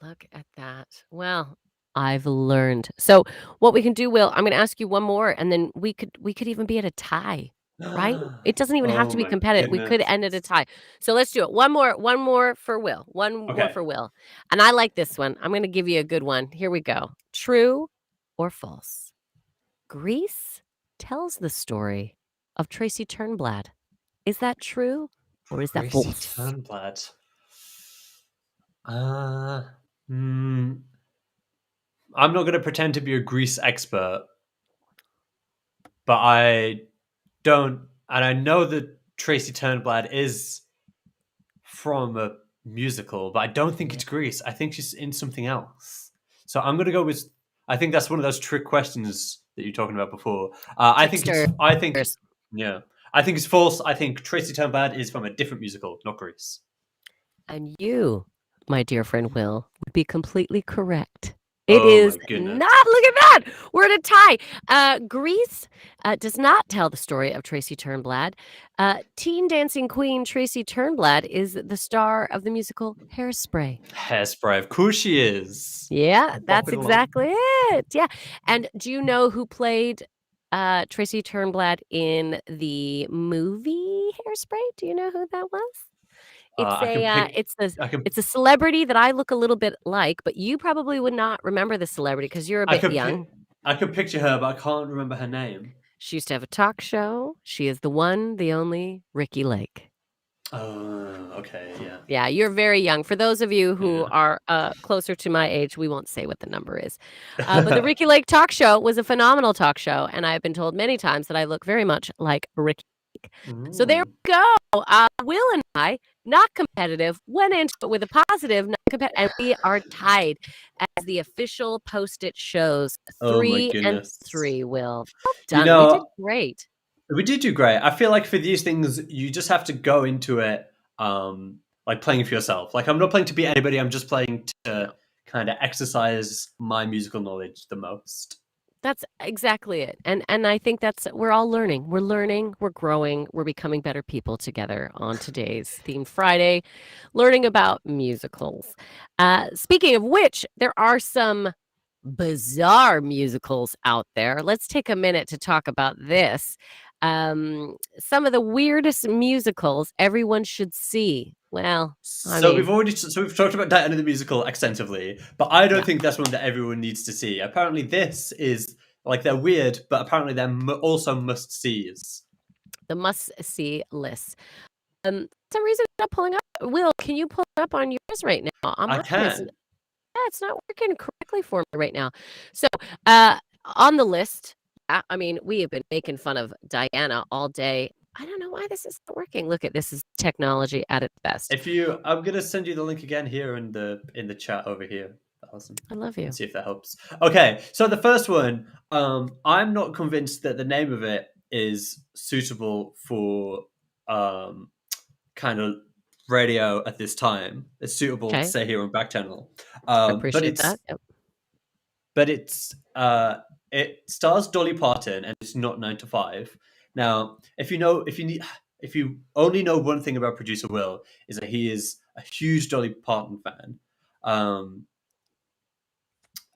Look at that. Well, I've learned. So what we can do, Will, I'm gonna ask you one more, and then we could even be at a tie, right? It doesn't even have Oh to be my competitive. We goodness. could end at a tie. So let's do it. One more for Will. One more Okay. for Will. And I like this one. I'm gonna give you a good one. Here we go. True or false? Greece tells the story of Tracy Turnblad. Is that true or is that Gracie false? Turnblad. Uh, hmm, I'm not going to pretend to be a Greece expert, but I don't, and I know that Tracy Turnblad is from a musical, but I don't think Yeah. it's Greece. I think she's in something else. So I'm going to go with. I think that's one of those trick questions that you're talking about before. I think Tricksters. it's. I think, yeah, I think it's false. I think Tracy Turnblad is from a different musical, not Greece. And you, my dear friend Will, would be completely correct. It Oh is my goodness. not. Look at that. We're at a tie. Greece does not tell the story of Tracy Turnblad. Teen dancing queen Tracy Turnblad is the star of the musical Hairspray. Hairspray, of course she is. Yeah, I'll bop that's it along. exactly it. Yeah. And do you know who played Tracy Turnblad in the movie Hairspray? Do you know who that was? It's I can pick. it's a I can. it's a celebrity that I look a little bit like, but you probably would not remember the celebrity because 'cause you're a I bit could. young. I could picture her, but I can't remember her name. She used to have a talk show. She is the one, the only Ricky Lake. Oh, okay, yeah, Yeah, you're very young. For those of you who yeah. are, closer to my age, we won't say what the number is. But the Ricky Lake talk show was a phenomenal talk show, and I have been told many times that I look very much like Ricky Lake. So there Mm. we go. Will and I, not competitive, went into it with a positive, not competitive, and we are tied as the official Post-it shows Oh my 3 and goodness. 3, Will. Well You done. We did know, great. we did do great. I feel like for these things, you just have to go into it, like playing for yourself. Like I'm not playing to beat anybody. I'm just playing to No. kind of exercise my musical knowledge the most. That's exactly it, and I think that's we're all learning. We're learning, we're growing, we're becoming better people together on today's Theme Friday, learning about musicals. Speaking of which, there are some bizarre musicals out there. Let's take a minute to talk about this. Some of the weirdest musicals everyone should see. Well, I mean, So we've talked about Diana the musical extensively, but I don't yeah. think that's one that everyone needs to see. Apparently, this is like they're weird, but apparently they're also must sees. the must-see list. For some reason it's not pulling up. Will, can you pull it up on yours right now? On I mine, can. it's not working correctly for me right now. So, on the list, I mean, we have been making fun of Diana all day. I don't know why this is not working. Look at this is technology at its best. I'm gonna send you the link again here in the chat over here, Allyson. I love you. And see if that helps. Okay, so the first one, I'm not convinced that the name of it is suitable for kind of radio at this time. It's suitable to Okay, say here on Backchannel. I But appreciate that. Yep. it's it stars Dolly Parton and it's not 9 to 5. Now, if you only know one thing about producer Will, is that he is a huge Dolly Parton fan.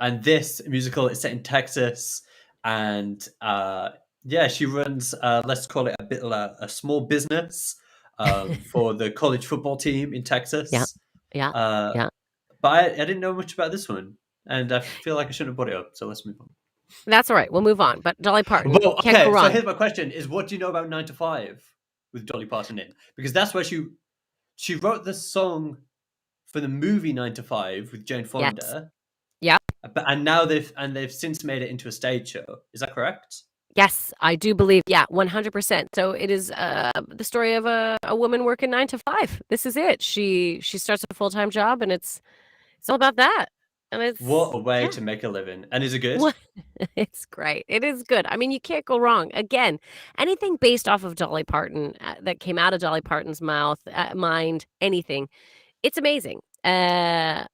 And this musical is set in Texas, and yeah, she runs let's call it a small business for the college football team in Yeah, Texas. yeah, Uh, yeah. but I didn't know much about this one, and I feel like I shouldn't have brought it up. So let's move on. That's all right. We'll move on. But Dolly Parton, Well, can't go okay. So wrong. here's my question: Is what do you know about 9 to 5 with Dolly Parton in? Because that's where she wrote the song for the movie 9 to 5 with Jane Yes. Fonda. Yeah. And now they've since made it into a stage show. Is that correct? Yes, I do believe. Yeah, 100%. So it is the story of a woman working 9 to 5. This is it. She starts a full-time job, and it's all about that. And it's What a way yeah. to make a living. And is it good? What? It's great. It is good. I mean, you can't go wrong. Again, anything based off of Dolly Parton that came out of Dolly Parton's mouth, mind, anything, it's amazing. Yeah.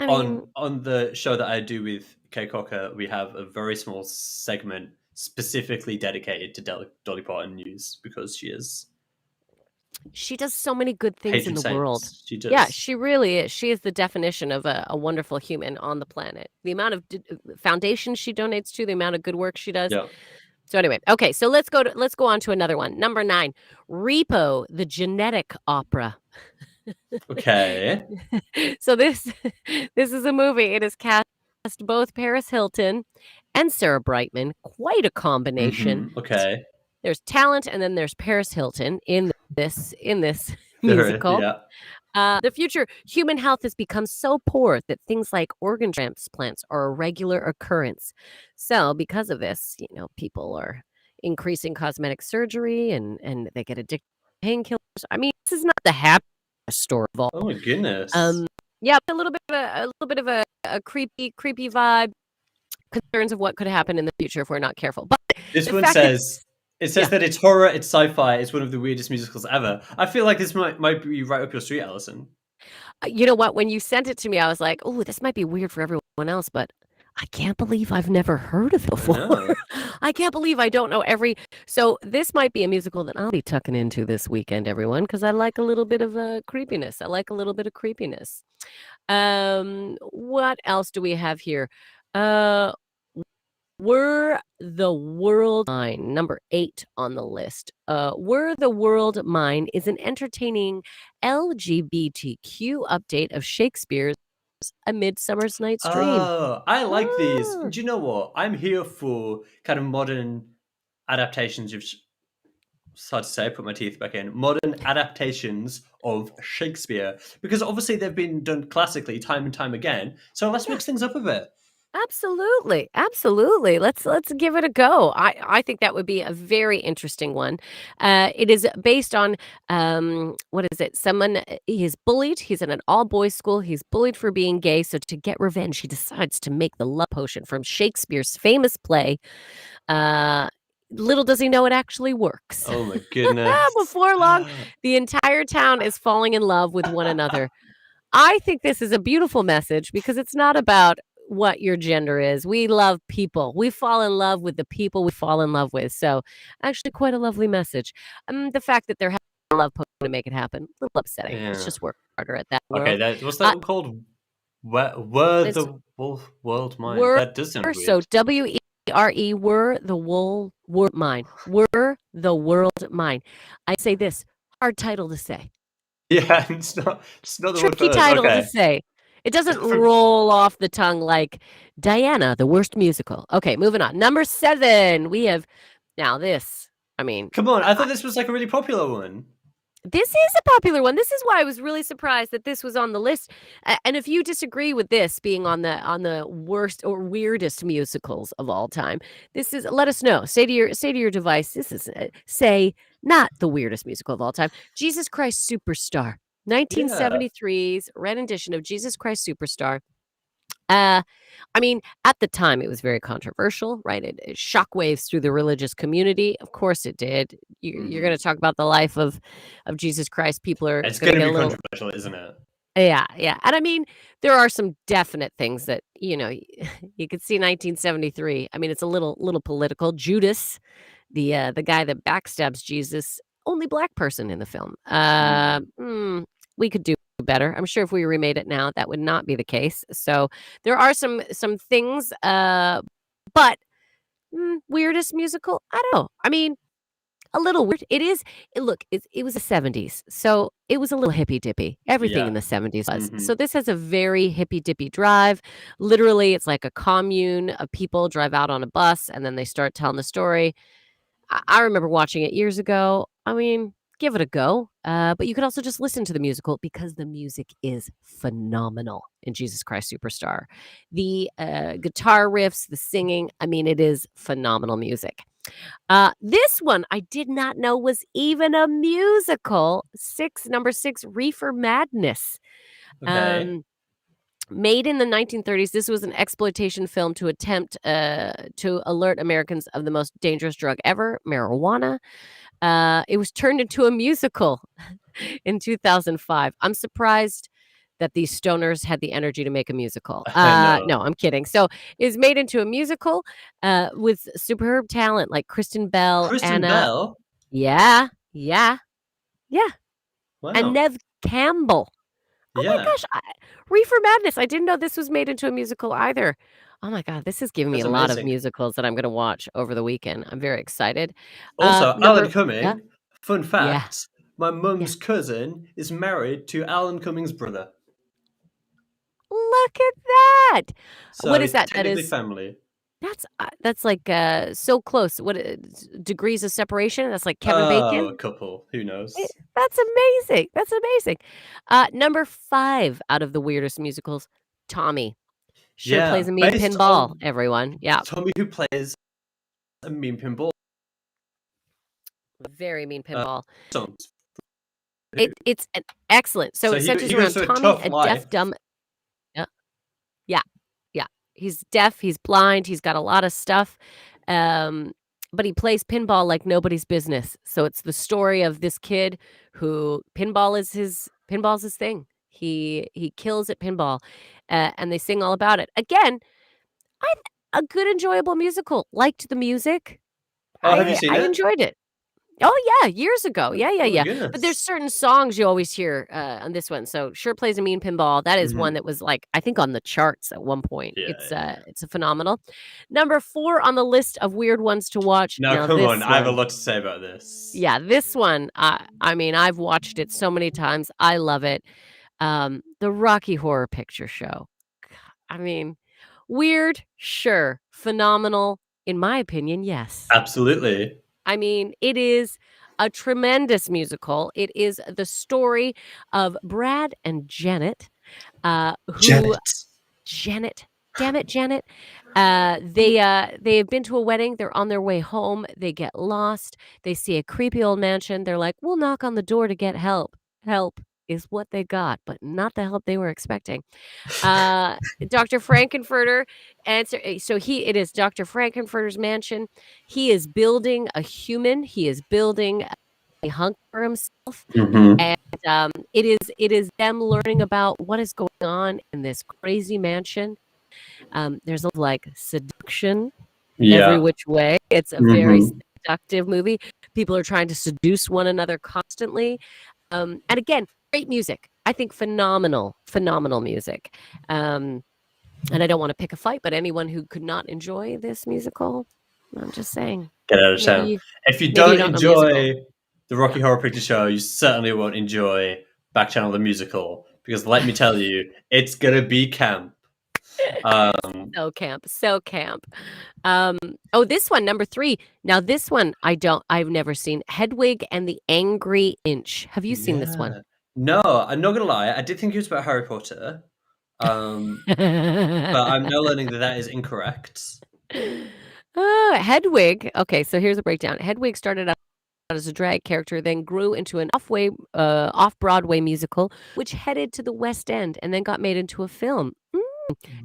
I mean, On the show that I do with Kay Cocker, we have a very small segment specifically dedicated to Dolly Parton news because she is she does so many good things in patron the world. saint. She Yeah, does. she really is. She is the definition of a wonderful human on the planet. The amount of foundations she donates to, the amount of good work she does. Yeah. So anyway, okay, so let's go on to another one. Number 9, Repo, the genetic opera. Okay. So this is a movie. It has cast both Paris Hilton and Sarah Brightman. Quite a combination. Okay. There's talent, and then there's Paris Hilton in this There, musical. yeah. The future human health has become so poor that things like organ transplants are a regular occurrence. So, because of this, people are increasing cosmetic surgery and they get addicted to painkillers. I mean, this is not the happiest story of all. Oh my goodness. Yeah, a little bit of a creepy vibe. Concerns of what could happen in the future if we're not careful. But This one says that it's horror, it's sci-fi, it's one of the weirdest musicals ever. I feel like this might be right up your street, Allyson. You know what? When you sent it to me, I was like, "Oh, this might be weird for everyone else," but I can't believe I've never heard of it before. I can't believe I don't know every. So this might be a musical that I'll be tucking into this weekend, everyone, because I like a little bit of creepiness. I like a little bit of creepiness. What else do we have here? Were the World Mine, number 8 on the list. Were the World Mine is an entertaining LGBTQ update of Shakespeare's A Midsummer's Night's Dream. Oh, I like these. Do you know what? I'm here for kind of modern adaptations of. It's hard to say. Put my teeth back in. Modern adaptations of Shakespeare, because obviously they've been done classically time and time again. So let's mix things up a bit. Absolutely. Let's give it a go. I think that would be a very interesting one. It is based on what is it? Someone he's bullied. He's in an all boys school. He's bullied for being gay. So to get revenge, he decides to make the love potion from Shakespeare's famous play. Little does he know it actually works. Oh my goodness! Before long, the entire town is falling in love with one another. I think this is a beautiful message because it's not about what your gender is. We love people. We fall in love with the people we fall in love with. So, actually, quite a lovely message. The fact that they're having a love potion to make it happen, a little upsetting. Yeah. Let's just work harder at that. Okay, what's that one called? Were the world mine? That does sound weird. So WERE, were the world mine. Were the world mine. I say this, hard title to say. Yeah, it's not the Tricky word title to say. It doesn't roll off the tongue like Diana, the worst musical. Okay, moving on. Number 7, we have now this. I mean, Come on, I thought this was like a really popular one. this is a popular one. This is why I was really surprised that this was on the list. And if you disagree with this being on the worst or weirdest musicals of all time, this is let us know. Say to your device, this is say not the weirdest musical of all time. Jesus Christ Superstar. Yeah. 1973's rendition of Jesus Christ Superstar. Uh I mean, at the time, it was very controversial, right? It shockwaves through the religious community. Of course, it did. You're going Mhm. to talk about the life of Jesus Christ. People are It's going to gonna get a be little, controversial, isn't it? yeah, yeah. And I mean, there are some definite things that you could see 1973. I mean, it's a little political. Judas, the guy that backstabs Jesus, only black person in the film. Mhm. We could do better. I'm sure if we remade it now, that would not be the case. So there are some things, but weirdest musical? I don't know. I mean, a little weird. It is. Look, it was the 70s, so it was a little hippy dippy. Everything in Yeah. the 70s was. So Mhm. this has a very hippy dippy drive. Literally, it's like a commune of people drive out on a bus, and then they start telling the story. I remember watching it years ago. I mean, give it a go. But you could also just listen to the musical because the music is phenomenal in Jesus Christ Superstar. The guitar riffs, the singing, I mean, it is phenomenal music. This one I did not know was even a musical. Number six, Reefer Madness. Okay. Um, Made in the 1930s, this was an exploitation film to attempt to alert Americans of the most dangerous drug ever, marijuana. It was turned into a musical in 2005. I'm surprised that these stoners had the energy to make a musical. I know. No, I'm kidding. So it was made into a musical with superb talent like Kristen Bell, Kristen Anna, Bell? yeah, yeah, yeah, and Wow. Nev Campbell. Oh my Yeah. gosh, Reefer Madness. I didn't know this was made into a musical either. Oh my god, this is giving me That's a lot of amazing. musicals that I'm gonna watch over the weekend. I'm very excited. Also, Alan Number yeah, Cumming, fun yeah, fact, my yeah. mum's cousin is married to Alan Cumming's brother. Look at that. What So is it's that? technically family. That's like, so close. Degrees of separation? That's like Kevin Oh, a Bacon? couple. Who Eh, knows? that's amazing. That's amazing. Number 5 out of the weirdest musicals, Tommy. Sure Yeah, plays a mean based pinball, on everyone. Yeah, Tommy who plays a mean pinball. very mean Uh, pinball. songs. It's an excellent. So So it centers he goes around through a Tommy, tough a deaf, life. dumb. Yeah, yeah, yeah. He's deaf, he's blind, he's got a lot of stuff, um, but he plays pinball like nobody's business. So it's the story of this kid who pinball's his thing. He kills at pinball, and they sing all about it. Again, I a good enjoyable musical. Liked the music. Oh, have you seen I it? enjoyed it. Oh, yeah, years ago. Yeah, yeah, Oh my yeah. But there's goodness. certain songs you always hear, on this one. So, Sure Plays a Mean Pinball, that is one Mhm. that was, like, I think on the charts at one point. Yeah, yeah. It's a phenomenal. Number 4 on the list of weird ones to watch. Now, Now come on, this I have a one, lot to say about this. yeah, this one, I mean, I've watched it so many times. I love it. The Rocky Horror Picture Show. I mean, weird, sure. Phenomenal, in my opinion, yes. Absolutely. I mean, it is a tremendous musical. It is the story of Brad and Janet, who Janet. Janet, damn it, Janet. They have been to a wedding. They're on their way home. They get lost. They see a creepy old mansion. They're like, "We'll knock on the door to get help." Help is what they got, but not the help they were expecting. Uh, Dr. Frankenfurter so it is Dr. Frankenfurter's mansion. He is building a human. He is building a hunk for himself, Mhm. and, it is them learning about what is going on in this crazy mansion. There's a lot of, like, seduction every Yeah. which way. It's a very Mhm. seductive movie. People are trying to seduce one another constantly. And again, great music. I think phenomenal, phenomenal music. Um, and I don't wanna pick a fight, but anyone who could not enjoy this musical, I'm just saying, Get out of maybe town. you If you maybe you don't don't know musicals. enjoy the Rocky Horror Picture Show, you certainly won't enjoy Backchannel the Musical, because let me tell you, it's gonna be camp. Um, So camp, so camp. Um, oh, this one, number 3. Now this one I've never seen. Hedwig and the Angry Inch. Have you seen this one? yeah. No, I'm not gonna lie. I did think it was about Harry Potter, but I'm now learning that that is incorrect. Oh, Hedwig. Okay, so here's a breakdown. Hedwig started out as a drag character, then grew into an off-Broadway musical, which headed to the West End and then got made into a film.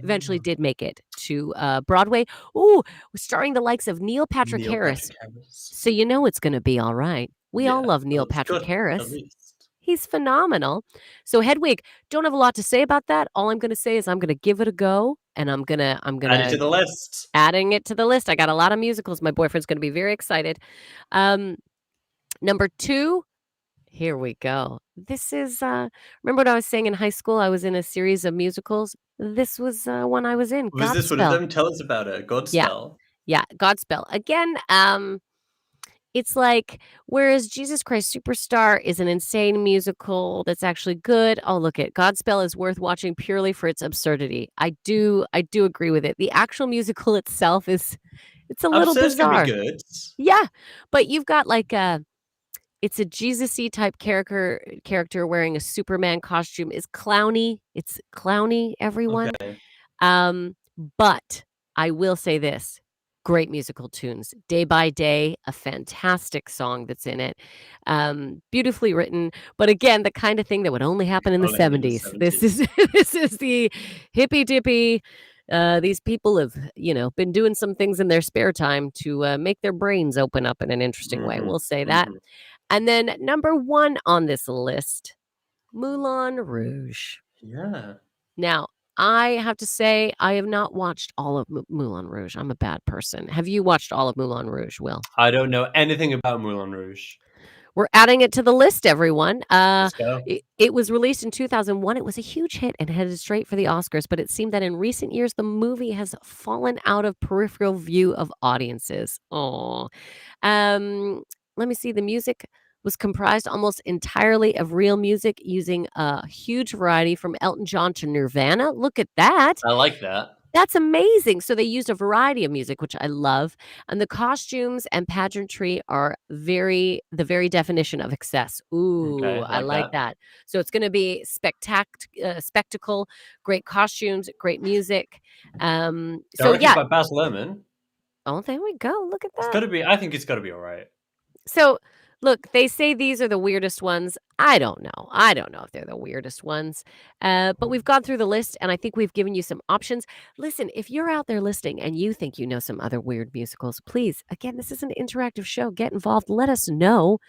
Eventually Mm. did make it to Broadway. Ooh, starring the likes of Neil Patrick Neil Harris. Patrick Harris. So you know it's going to be all right. We all Yeah, love Neil well, it's Patrick good at Harris. least. He's phenomenal. So Hedwig, don't have a lot to say about that. All I'm going to say is I'm going to give it a go, and I'm Add it gonna to the list. adding it to the list. I got a lot of musicals. My boyfriend's going to be very excited. Um, number 2, here we go. This is remember what I was saying in high school? I was in a series of musicals. This was one I was in, Was this one of Godspell. them? Tell us about it. Yeah, Godspell. yeah, Godspell. Again, it's like whereas Jesus Christ Superstar is an insane musical that's actually good. Oh, look it. Godspell is worth watching purely for its absurdity. I do agree with it. The actual musical itself is it's a little Upstairs can be bizarre. good. Yeah, but you've got like a it's a Jesus-y type character wearing a Superman costume. Is clowny. It's clowny, everyone. Okay. Um, but I will say this, great musical tunes. Day by Day, a fantastic song that's in it. Beautifully written, but again, the kind of thing that would only happen in the Only happened in the 70s. This is 70s. this is the hippy-dippy, these people have, been doing some things in their spare time to, make their brains open up in an interesting way, Mhm, we'll say that. mhm. And then number 1 on this list, Moulin Rouge. Yeah. Now, I have to say I have not watched all of Moulin Rouge. I'm a bad person. Have you watched all of Moulin Rouge, Will? I don't know anything about Moulin Rouge. We're adding it to the list, everyone. Let's go. It was released in 2001. It was a huge hit and headed straight for the Oscars, but it seemed that in recent years, the movie has fallen out of peripheral view of audiences. Oh, um, let me see. The music was comprised almost entirely of real music using a huge variety from Elton John to Nirvana. Look at that. I like that. That's amazing. So they used a variety of music, which I love, and the costumes and pageantry are the very definition of excess. Ooh, Okay, I like like that. that. So it's gonna be spectacle, great costumes, great music. So Directed yeah. by Baz Luhrmann. Oh, there we go. Look at It's that. gotta be I think it's gotta be alright. So, look, they say these are the weirdest ones. I don't know. I don't know if they're the weirdest ones. But we've gone through the list and I think we've given you some options. Listen, if you're out there listening and you think you know some other weird musicals, please, again, this is an interactive show. Get involved. Let us know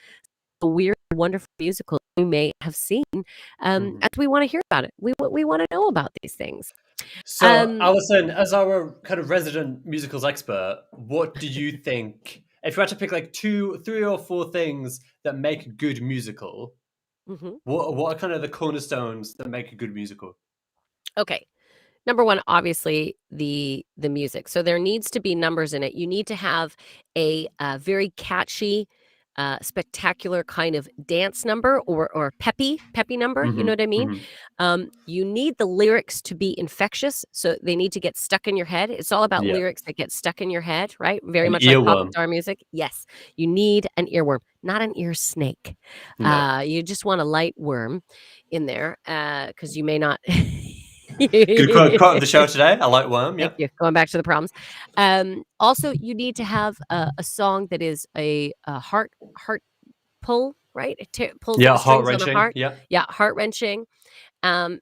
the weird, wonderful musical you may have seen. Mhm. And we want to hear about it. We want to know about these things. So, Um, Allyson, as our kind of resident musicals expert, what do you think if you had to pick, like, 2, 3, or 4 things that make a good musical, mhm. what are kind of the cornerstones that make a good musical? Okay. Number 1, obviously, the music. So there needs to be numbers in it. You need to have a very catchy, spectacular kind of dance number or peppy number, you know Mhm, what I mean? mhm. You need the lyrics to be infectious, so they need to get stuck in your head. It's all about Yeah. lyrics that get stuck in your head, right? Very An much like pop earworm. star music. Yes, you need an earworm, not an ear snake. No. You just want a light worm in there, because you may not Good quote of the show today. I like worm, Thank yep. you. Going back to the problems. Also, you need to have a song that is a heart pull, right? It pulls at Yeah, the strings on the heart-wrenching, heart. yeah. Yeah, heart wrenching. And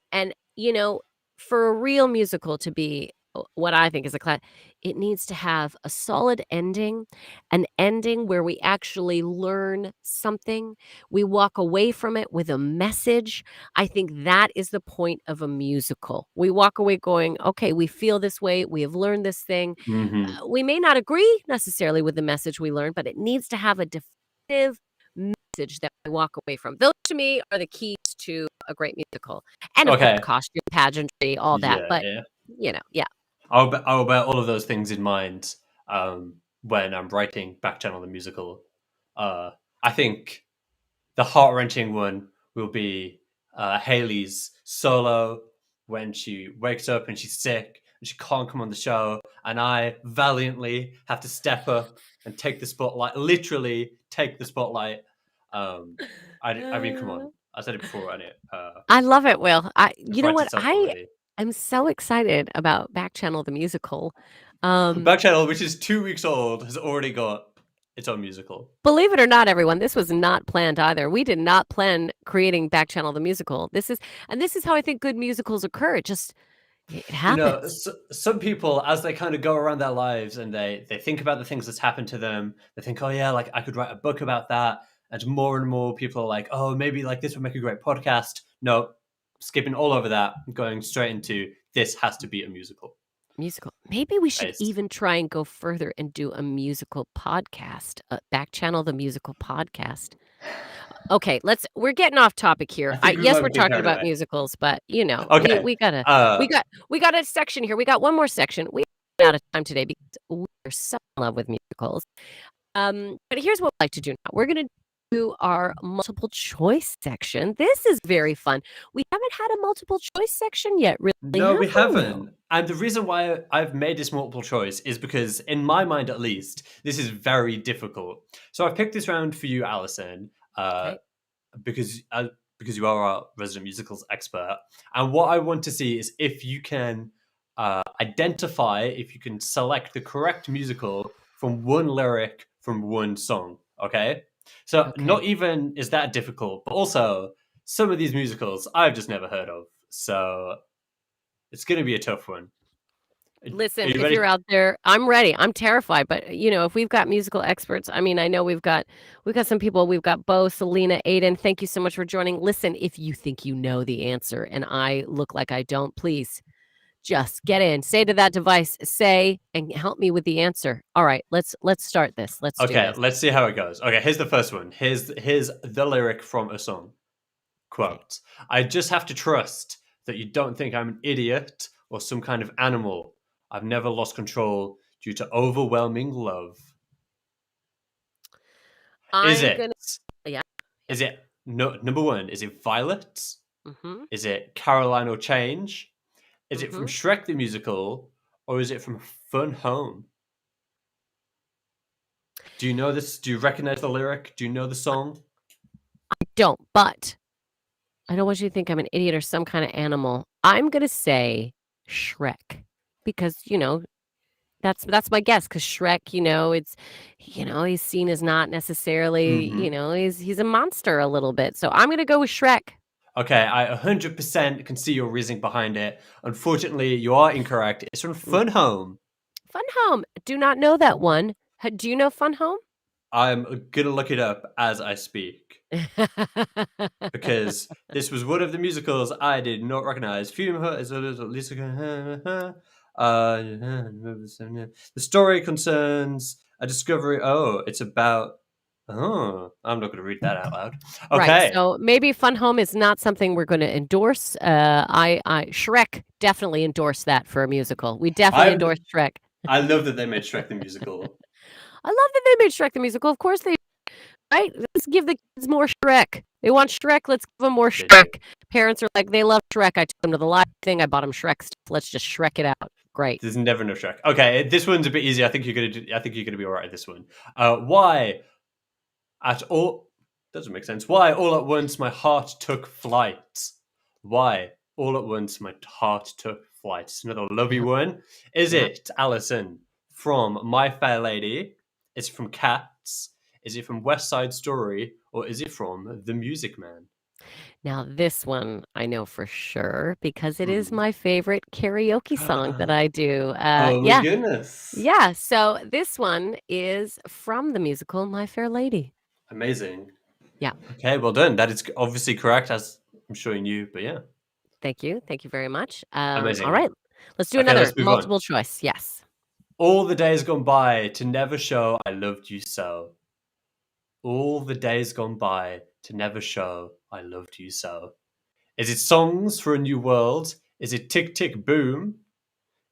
for a real musical to be what I think is a class, it needs to have a solid ending, an ending where we actually learn something. We walk away from it with a message. I think that is the point of a musical. We walk away going, okay, we feel this way. We have learned this thing. Mhm. We may not agree necessarily with the message we learned, but it needs to have a definitive message that I walk away from. Those to me are the keys to a great musical. And of course, Okay. costume, pageantry, all that. Yeah, But, yeah. yeah. I'll bear all of those things in mind, when I'm writing Backchannel the musical. Uh, I think the heart-wrenching one will be, Hayley's solo when she wakes up and she's sick, she can't come on the show, and I valiantly have to step up and take the spotlight, literally take the spotlight. I mean, come on. Uh, I said it before, and I love it, Will. it You know writes what? itself already. I'm so excited about Backchannel the musical. Um, Backchannel, which is 2 weeks old, has already got its own musical. Believe it or not, everyone, this was not planned either. We did not plan creating Backchannel the musical. This is how I think good musicals occur. It You know, happens. some people, as they kind of go around their lives and they think about the things that's happened to them, they think, oh yeah, like I could write a book about that. And more people are like, oh, maybe like this would make a great podcast. No, skipping all over that, going straight into this has to be a musical. Musical. Maybe we should Based. even try and go further and do a musical podcast, Backchannel the musical podcast. Okay, we're getting off topic here. I think we Yes, might we're be getting talking carried about away. musicals, but Okay. we got a section here. We got one more section. We ran out of time today because we're so in love with musicals. But here's what we'd like to do now. We're gonna do our multiple choice section. This is very fun. We haven't had a multiple choice section yet, really, No, we have we, Will? haven't. And the reason why I've made this multiple choice is because, in my mind at least, this is very difficult. So I've picked this round for you, Allyson, Okay. because because you are our resident musicals expert. And what I want to see is if you can identify, if you can select the correct musical from one lyric from one song. Okay. So Okay. not even is that difficult, but also some of these musicals I've just never heard of. So it's going to be a tough one. Are Listen, you if you're ready? out there, I'm ready. I'm terrified, but if we've got musical experts, I mean, I know we've got some people. We've got Bo, Selena, Aiden. Thank you so much for joining. Listen, if you think you know the answer and I look like I don't, please just get in. Say to that device, say and help me with the answer. All right, let's start this. Let's do Okay, this. let's see how it goes. Okay, here's the first one. Here's the lyric from a song. Okay. Quote, I just have to trust that you don't think I'm an idiot or some kind of animal. I've never lost control due to overwhelming love. Is I'm it? gonna Yeah. Is it no, number one? Is it Violet? Mhm. Is it Caroline or Change? Is it from Mhm. Shrek the Musical? Or is it from Fun Home? Do you know this? Do you recognize the lyric? Do you know the song? Don't, but I don't want you to think I'm an idiot or some kind of animal. I'm gonna say Shrek because, that's my guess. Because Shrek, he's seen as not necessarily, Mm-hmm. he's a monster a little bit. So I'm gonna go with Shrek. Okay, I 100% can see your reasoning behind it. Unfortunately, you are incorrect. It's from Mm. Fun Home. Fun Home. Do not know that one. Do you know Fun Home? I'm gonna look it up as I speak because this was one of the musicals I did not recognize. The story concerns a discovery. Oh, it's about. Oh, I'm not going to read that out loud. Right. Okay, So maybe Fun Home is not something we're going to endorse. I Shrek definitely endorsed that for a musical. We definitely I endorse Shrek. I love that they made Shrek the musical. I love that they made Shrek the musical. Of course they right. Let's give the kids more Shrek. They want Shrek. Let's give them more They do. Shrek. Parents are like, they love Shrek. I took them to the live thing. I bought them Shrek stuff. Let's just Shrek it out. Great. There's never enough Shrek. Okay, this one's a bit easy. I think you're gonna. I think you're gonna be all right at this one. Why at all? Doesn't make sense. Why all at once my heart took flight? Why all at once my heart took flight? It's another lovely Yep. one. Is Yep. it Allyson from My Fair Lady? Is it from Cats? Is it from West Side Story? Or is it from The Music Man? Now this one I know for sure because it is Hmm. my favorite karaoke song that I do. Oh my Yeah. goodness! Yeah. So this one is from the musical My Fair Lady. Amazing. Yeah. Okay, well done. That is obviously correct, as I'm sure you knew. But yeah, Thank you. Thank you very much. All amazing. right. Let's do Okay, another let's move on. multiple choice. Yes. All the days gone by to never show I loved you so. All the days gone by to never show I loved you so. Is it Songs for a New World? Is it Tick Tick Boom?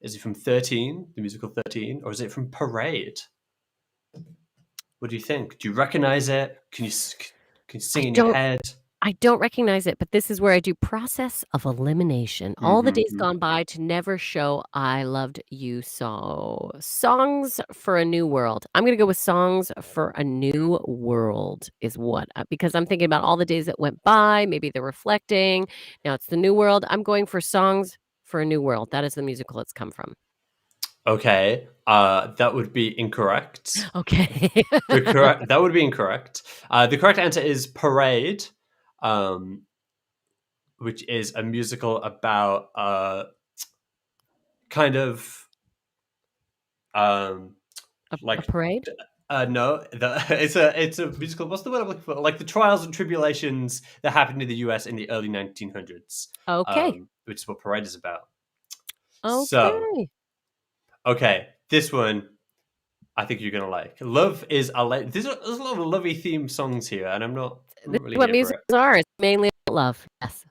Is it from 13, the musical 13? Or is it from Parade? What do you think? Do you recognize it? Can you sing I in your don't head? I don't recognize it, but this is where I do process of elimination. All the days Mm-hmm. gone by to never show I loved you so. Songs for a new world. I'm gonna go with songs for a new world is what because I'm thinking about all the days that went by. Maybe they're reflecting. Now it's the new world. I'm going for songs for a new world. That is the musical it's come from. Okay, that would be incorrect. Okay. That would be incorrect. The correct answer is Parade, um, which is a musical about kind of um, A like parade? no, it's a musical. What's the word I'm looking for? Like the trials and tribulations that happened in the U.S. in the early 1900s, Okay. which is what Parade is about. So, Okay. okay, this one I think you're gonna like. Love is a there's a lot of lovey themed songs here, and I'm This not is really what here for it. musicals are. It's mainly about love. Yes.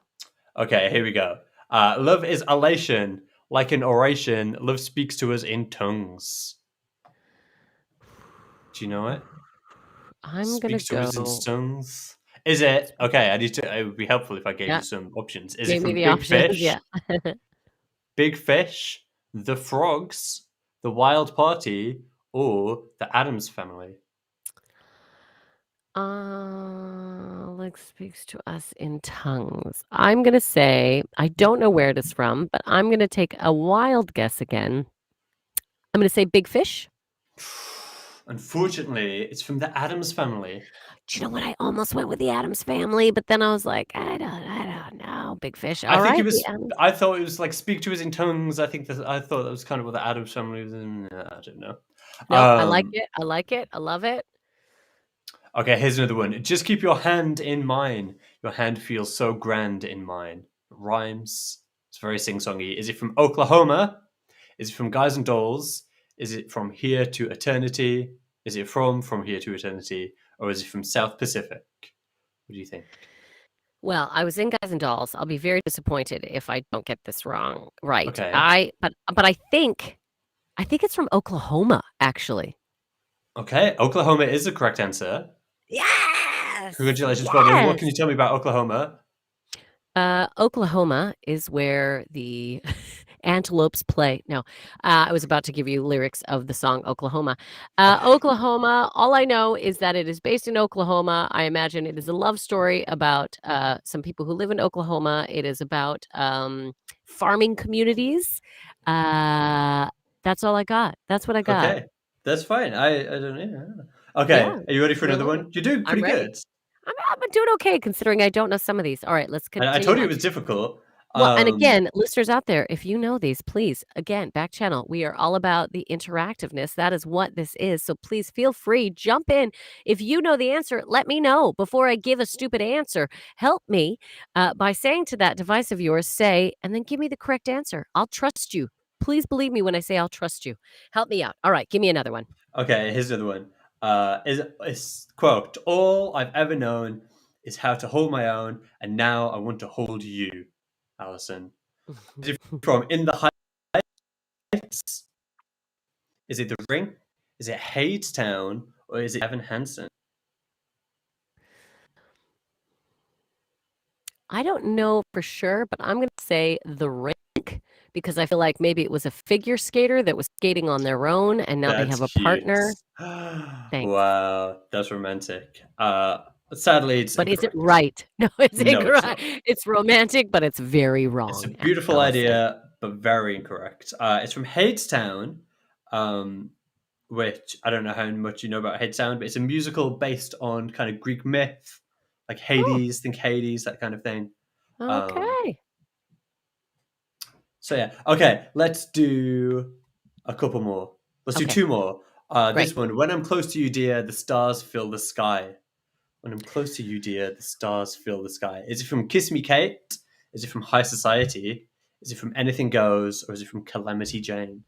Okay, here we go. Love is elation, like an oration. Love speaks to us in tongues. Do you know it? I'm gonna Speaks to us in go. tongues. Is it okay? I need to. It would be helpful if I gave you Yeah, some options. Is it gave me from the Big options. Fish, Yeah. Big Fish, The Frogs, The Wild Party, or The Adams Family? Like speaks to us in tongues. I'm gonna say I don't know where it is from, but I'm gonna take a wild guess again. I'm gonna say Big Fish. Unfortunately, it's from The Adams Family. Do you know what? I almost went with the Adams Family, but then I was like, I don't know. Big Fish. I All think it right, the was. Adams. I thought it was like speak to us in tongues. I thought that was kind of what the Adams Family was in. I don't know. Nope, I like Um, it. I like it. I love it. okay, here's another one. Just keep your hand in mine. Your hand feels so grand in mine. Rhymes. It's very sing-songy. Is it from Oklahoma? Is it from Guys and Dolls? Is it from Here to Eternity? Is it from Here to Eternity? Or is it from South Pacific? What do you think? Well, I was in Guys and Dolls. I'll be very disappointed if I don't get this wrong. Right. Okay. But I think it's from Oklahoma, actually. Okay. Oklahoma is the correct answer. Yes. Congratulations. Well done. What can Yes. you tell me about Oklahoma? Oklahoma is where the antelopes play. No, I was about to give you lyrics of the song Oklahoma. Oklahoma, all I know is that it is based in Oklahoma. I imagine it is a love story about some people who live in Oklahoma. It is about farming communities. Uh, that's all I got. That's what I got. Okay. That's fine. I don't know. Yeah, Okay. Are you ready for I another love it. one? You're doing I'm pretty ready. good. I'm doing okay considering I don't know some of these. All right, let's And I continue told you on. it was difficult. Well, and again, listeners out there, if you know these, please, again, back channel. We are all about the interactiveness. That is what this is. So please feel free, jump in. If you know the answer, let me know before I give a stupid answer. Help me by saying to that device of yours, say, and then give me the correct answer. I'll trust you. Please believe me when I say I'll trust you. Help me out. All right, give me another one. Okay, here's another one. Is quote, all I've ever known is how to hold my own, and now I want to hold you, Allyson. Is it from In the Heights? Is it The Ring? Is it Hadestown? Or is it Evan Hansen? I don't know for sure, but I'm going to say the rink because I feel like maybe it was a figure skater that was skating on their own and now they That's have a cute. partner. Thanks. Wow, that's romantic. Sadly, it's But is it incorrect. right? No, it's No, it's incorrect. not. It's romantic, but it's very It's a wrong, beautiful Allison. idea, but very incorrect. It's from Hadestown, um, which I don't know how much you know about Hadestown, but it's a musical based on kind of Greek myth, like Oh, Hades, think Hades, that kind of thing. Um, okay. so yeah, okay, let's do a couple more. Let's do Okay, two more. great. This one, when I'm close to you, dear, the stars fill the sky. When I'm close to you, dear, the stars fill the sky. Is it from Kiss Me Kate? Is it from High Society? Is it from Anything Goes? Or is it from Calamity Jane?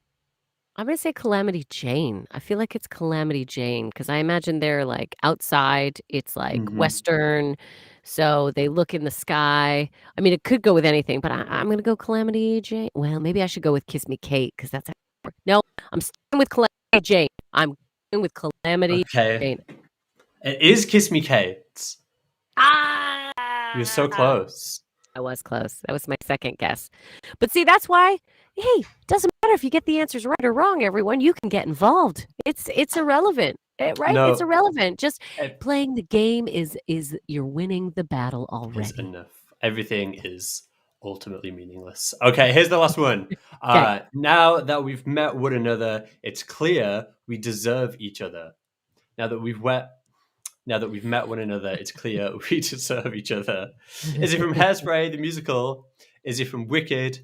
I'm gonna say Calamity Jane. I feel like it's Calamity Jane because I imagine they're like outside. It's like Hmm. Western, so they look in the sky. I mean, it could go with anything, but I'm gonna go Calamity Jane. Well, maybe I should go with Kiss Me Kate because that's no. I'm sticking with Calamity Jane. I'm going with Calamity Okay. Jane. It is Kiss Me Kate. Ah! You're so close. I was close. That was my second guess. But see, that's why, hey, doesn't matter if you get the answers right or wrong, everyone. You can get involved. It's irrelevant. Right? It's No, irrelevant. Just it playing the game is you're winning the battle is already. enough. Everything is ultimately meaningless. Okay, here's the last one. Okay. Now that we've met one another, it's clear we deserve each other. Now that we've met Now that we've met one another, it's clear we deserve each other. Is it from Hairspray, the musical? Is it from Wicked?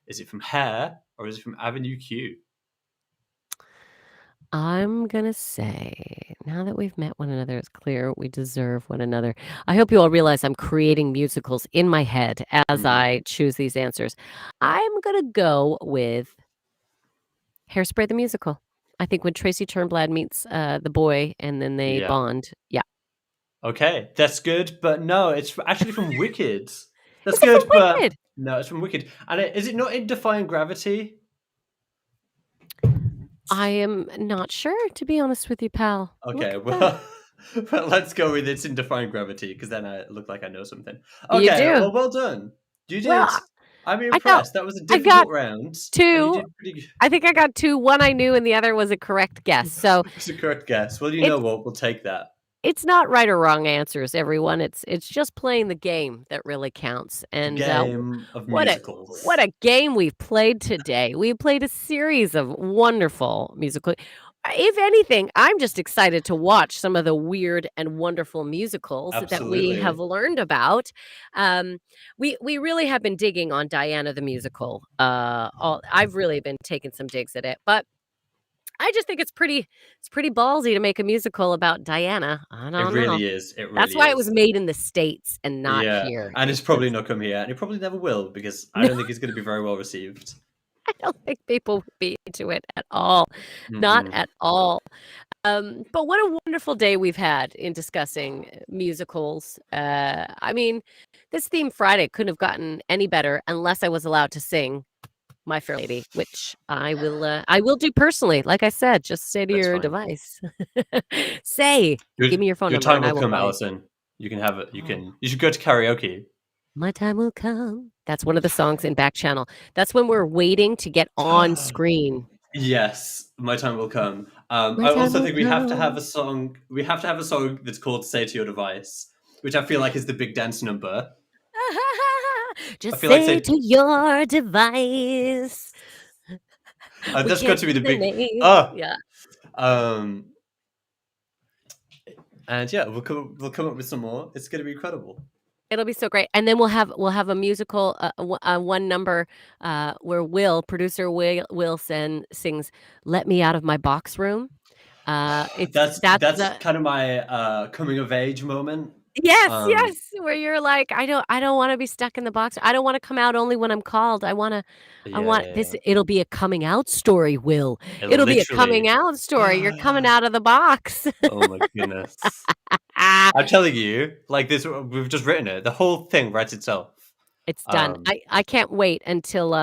Is it from Hair? Or is it from Avenue Q? I'm gonna say, now that we've met one another, it's clear we deserve one another. I hope you all realize I'm creating musicals in my head as Mhm. I choose these answers. I'm gonna go with Hairspray the musical. I think when Tracy Turnblad meets the boy and then they Yeah. bond. Yeah. Okay, that's good, but no, it's actually from Wicked. That's Is it from good, but Wicked? no, it's from Wicked. And is it not in Defying Gravity? I am not sure, to be honest with you, pal. Look Okay, at that. well, well, let's go with it's in Defying Gravity because then I look like I know something. You Okay, do. well done. You did. Well, I'm I got impressed. That was a I got difficult round, and you two. did pretty good. I think I got two. One I knew and the other was a correct guess. So It's a correct guess. Well, you know it's what? We'll take that. it's not right or wrong answers, everyone. It's just playing the game that really counts. The And game of what a what musicals. a game we've played today. We played a series of wonderful musical. If anything, I'm just excited to watch some of the weird and wonderful musicals that we have Absolutely. learned about. Um, we really have been digging on Diana the musical. I've really been taking some digs at it, but I just think it's pretty ballsy to make a musical about Diana. I It don't know. really is. It That's really why it was is. made in the States and not Yeah, here. and it's It's probably just not come here, and it probably never will because I no, don't think it's going to be very well received. I don't think people would be into it at all. Not Mm-mm. at all. But what a wonderful day we've had in discussing musicals. I mean, this theme Friday couldn't have gotten any better unless I was allowed to sing My Fair Lady, which I will do personally. Like I said, just say to That's your fine. device, say, Your give me your phone your number time and I will will come, call you. Allyson. You can have it. Oh, You should go to karaoke. my time will come. That's one of the songs in Backchannel. That's when we're waiting to get on screen. Yes, my time will come. My I time also will think we have to have come. a song. We have to have a song that's called "Say to Your Device," which I feel like is the big dance number. I Just feel like say say to your device, we that's got can't to be the see the big. name. Oh, Yeah, um, and yeah, we'll come up with some more. It's going to be incredible. it'll be so great. And then we'll have a musical, one number where producer Wilson sings "Let Me Out of My Box Room." That's That's the kind of my coming of age moment. yes, Um, yes, where you're like, I don't wanna be stuck in the box. I don't wanna come out only when I'm called. I yeah, want yeah, this yeah. it'll be a coming out story, Will. It It'll be a literally. coming out story. You're coming out of the box. Oh my goodness. Ah, I'm telling you, like this, we've just written it. The whole thing writes itself. it's done. Um, I can't wait until,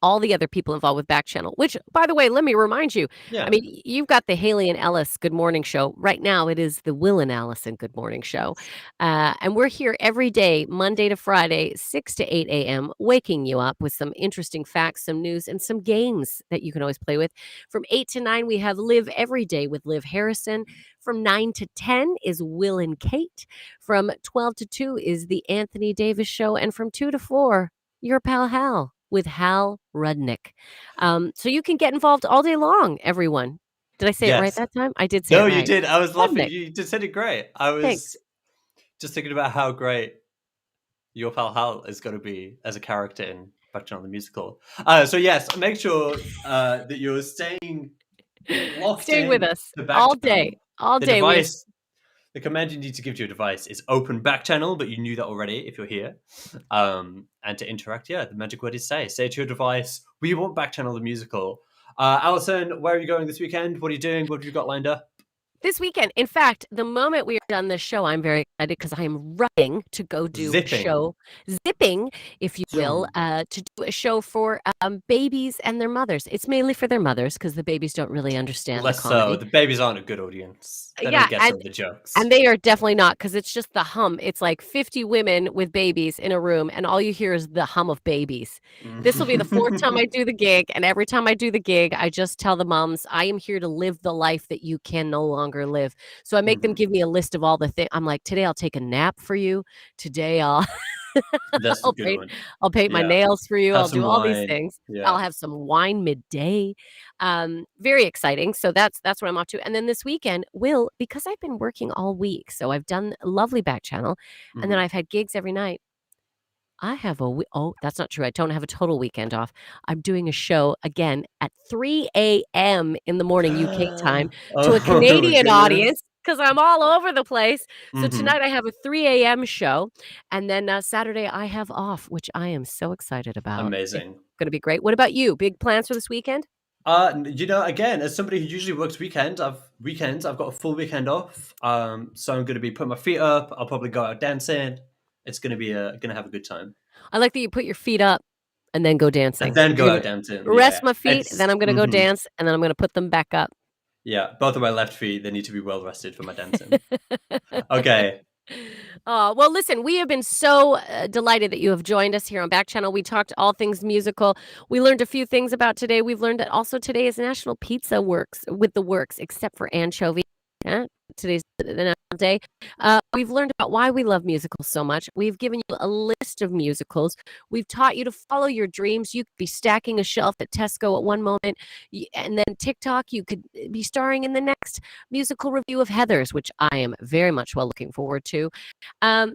all the other people involved with Backchannel, which, by the way, let me remind you, I yeah. mean, you've got the Haley and Ellis Good Morning Show. Right now, it is the Will and Allison Good Morning Show. And we're here every day, Monday to Friday, 6 to 8 a.m., waking you up with some interesting facts, some news, and some games that you can always play with. From 8 to 9, we have Live Every Day with Liv Harrison. From 9 to 10 is Will and Kate. From 12 to 2 is the Anthony Davis Show. And from 2 to 4, your pal Hal with Hal Rudnick. So you can get involved all day long, everyone. Did I say it right Yes. that time? I did say it No, you right. did. I was laughing. Rudnick. You just said it great. I Thanks. was just thinking about how great your pal Hal is going to be as a character in Backchannel the musical. So yes, make sure that you're staying locked Staying with in us to all day. Backchannel. All The day. We are device, the command you need to give to your device is open Backchannel, but you knew that already if you're here. And to interact, yeah, the magic word is say. Say to your device, we want Backchannel the musical. Alison, where are you going this weekend? What are you doing? What have you got lined up? This weekend. In fact, the moment we are done this show, I'm very excited because I am running to go do a Zipping. show, zipping, if you will, Zoom. to do a show for babies and their mothers. It's mainly for their mothers because the babies don't really understand the Less so. comedy. The babies aren't a good audience. They don't Yeah, get and some of the and jokes. they are definitely not because it's just the hum. It's like 50 women with babies in a room, and all you hear is the hum of babies. This will be the fourth time I do the gig, and every time I do the gig, I just tell the moms, I am here to live the life that you can no longer live. So I make them Mhm. give me a list of all the things. I'm like, today I'll take a nap for you. Today I'll That's a I'll good paint one. I'll paint my Yeah. nails for you. Have I'll some do all these wine. things. Yeah. I'll have some wine midday. Very exciting. So that's what I'm off to. And then this weekend, because I've been working all week, so I've done a lovely back channel, and then Mhm. I've had gigs every night. I have oh, that's not true. I don't have a total weekend off. I'm doing a show again at 3 a.m. in the morning UK time to a Oh my Canadian goodness. audience because I'm all over the place. So tonight Mhm. I have a 3 a.m. show, and then Saturday I have off, which I am so excited about. It's Amazing. going to be great. What about you? Big plans for this weekend? Again, as somebody who usually works I've got a full weekend off. So I'm gonna be putting my feet up. I'll probably go out dancing. It's gonna have a good time. I like that you put your feet up and then go And dancing. then You're go gonna out dancing. rest Yeah. my feet, It's then I'm gonna go mhm. dance, and then I'm gonna put them back up. Yeah, both of my left feet, they need to be well rested for my dancing. Okay. Oh, well, listen, we have been so delighted that you have joined us here on Back Channel. We talked all things musical. We learned a few things about today. We've learned that also today is National Pizza Works with the works, except for anchovy. Today's the national day. We've learned about why we love musicals so much. We've given you a list of musicals. We've taught you to follow your dreams. You could be stacking a shelf at Tesco at one moment, and then TikTok, you could be starring in the next musical review of Heathers, which I am very much well looking forward to.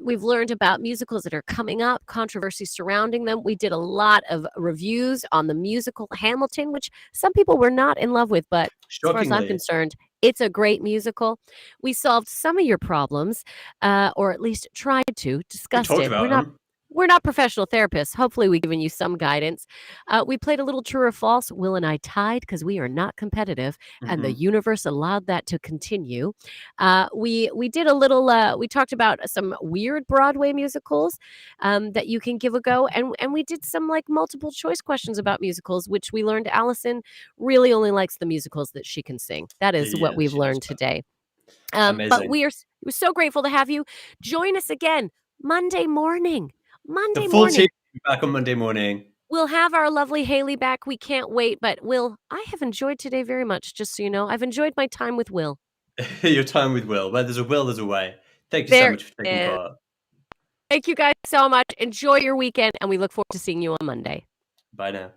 We've learned about musicals that are coming up, controversy surrounding them. We did a lot of reviews on the musical Hamilton, which some people were not in love with, but as far as I'm Shockingly, concerned, it's a great musical. We solved some of your problems, or at least tried to, we discussed talked it. about them. We're not professional therapists. Hopefully, we've given you some guidance. We played a little true or false. Will and I tied because we are not competitive, and the Mhm. universe allowed that to continue. We did a little. We talked about some weird Broadway musicals that you can give a go, and we did some like multiple choice questions about musicals, which we learned Allison really only likes the musicals that she can sing. That is what Yeah, we've she does learned that. today. But Amazing. we're so grateful to have you. Join us again Monday morning. The Monday full team morning. will be back on Monday morning. We'll have our lovely Hayley back. We can't wait. But Will, I have enjoyed today very much, just so you know. I've enjoyed my time with Will. Your time with Will. Where there's a will, there's a way. Thank you so There much for taking is. part. Thank you guys so much. Enjoy your weekend, and we look forward to seeing you on Monday. Bye now.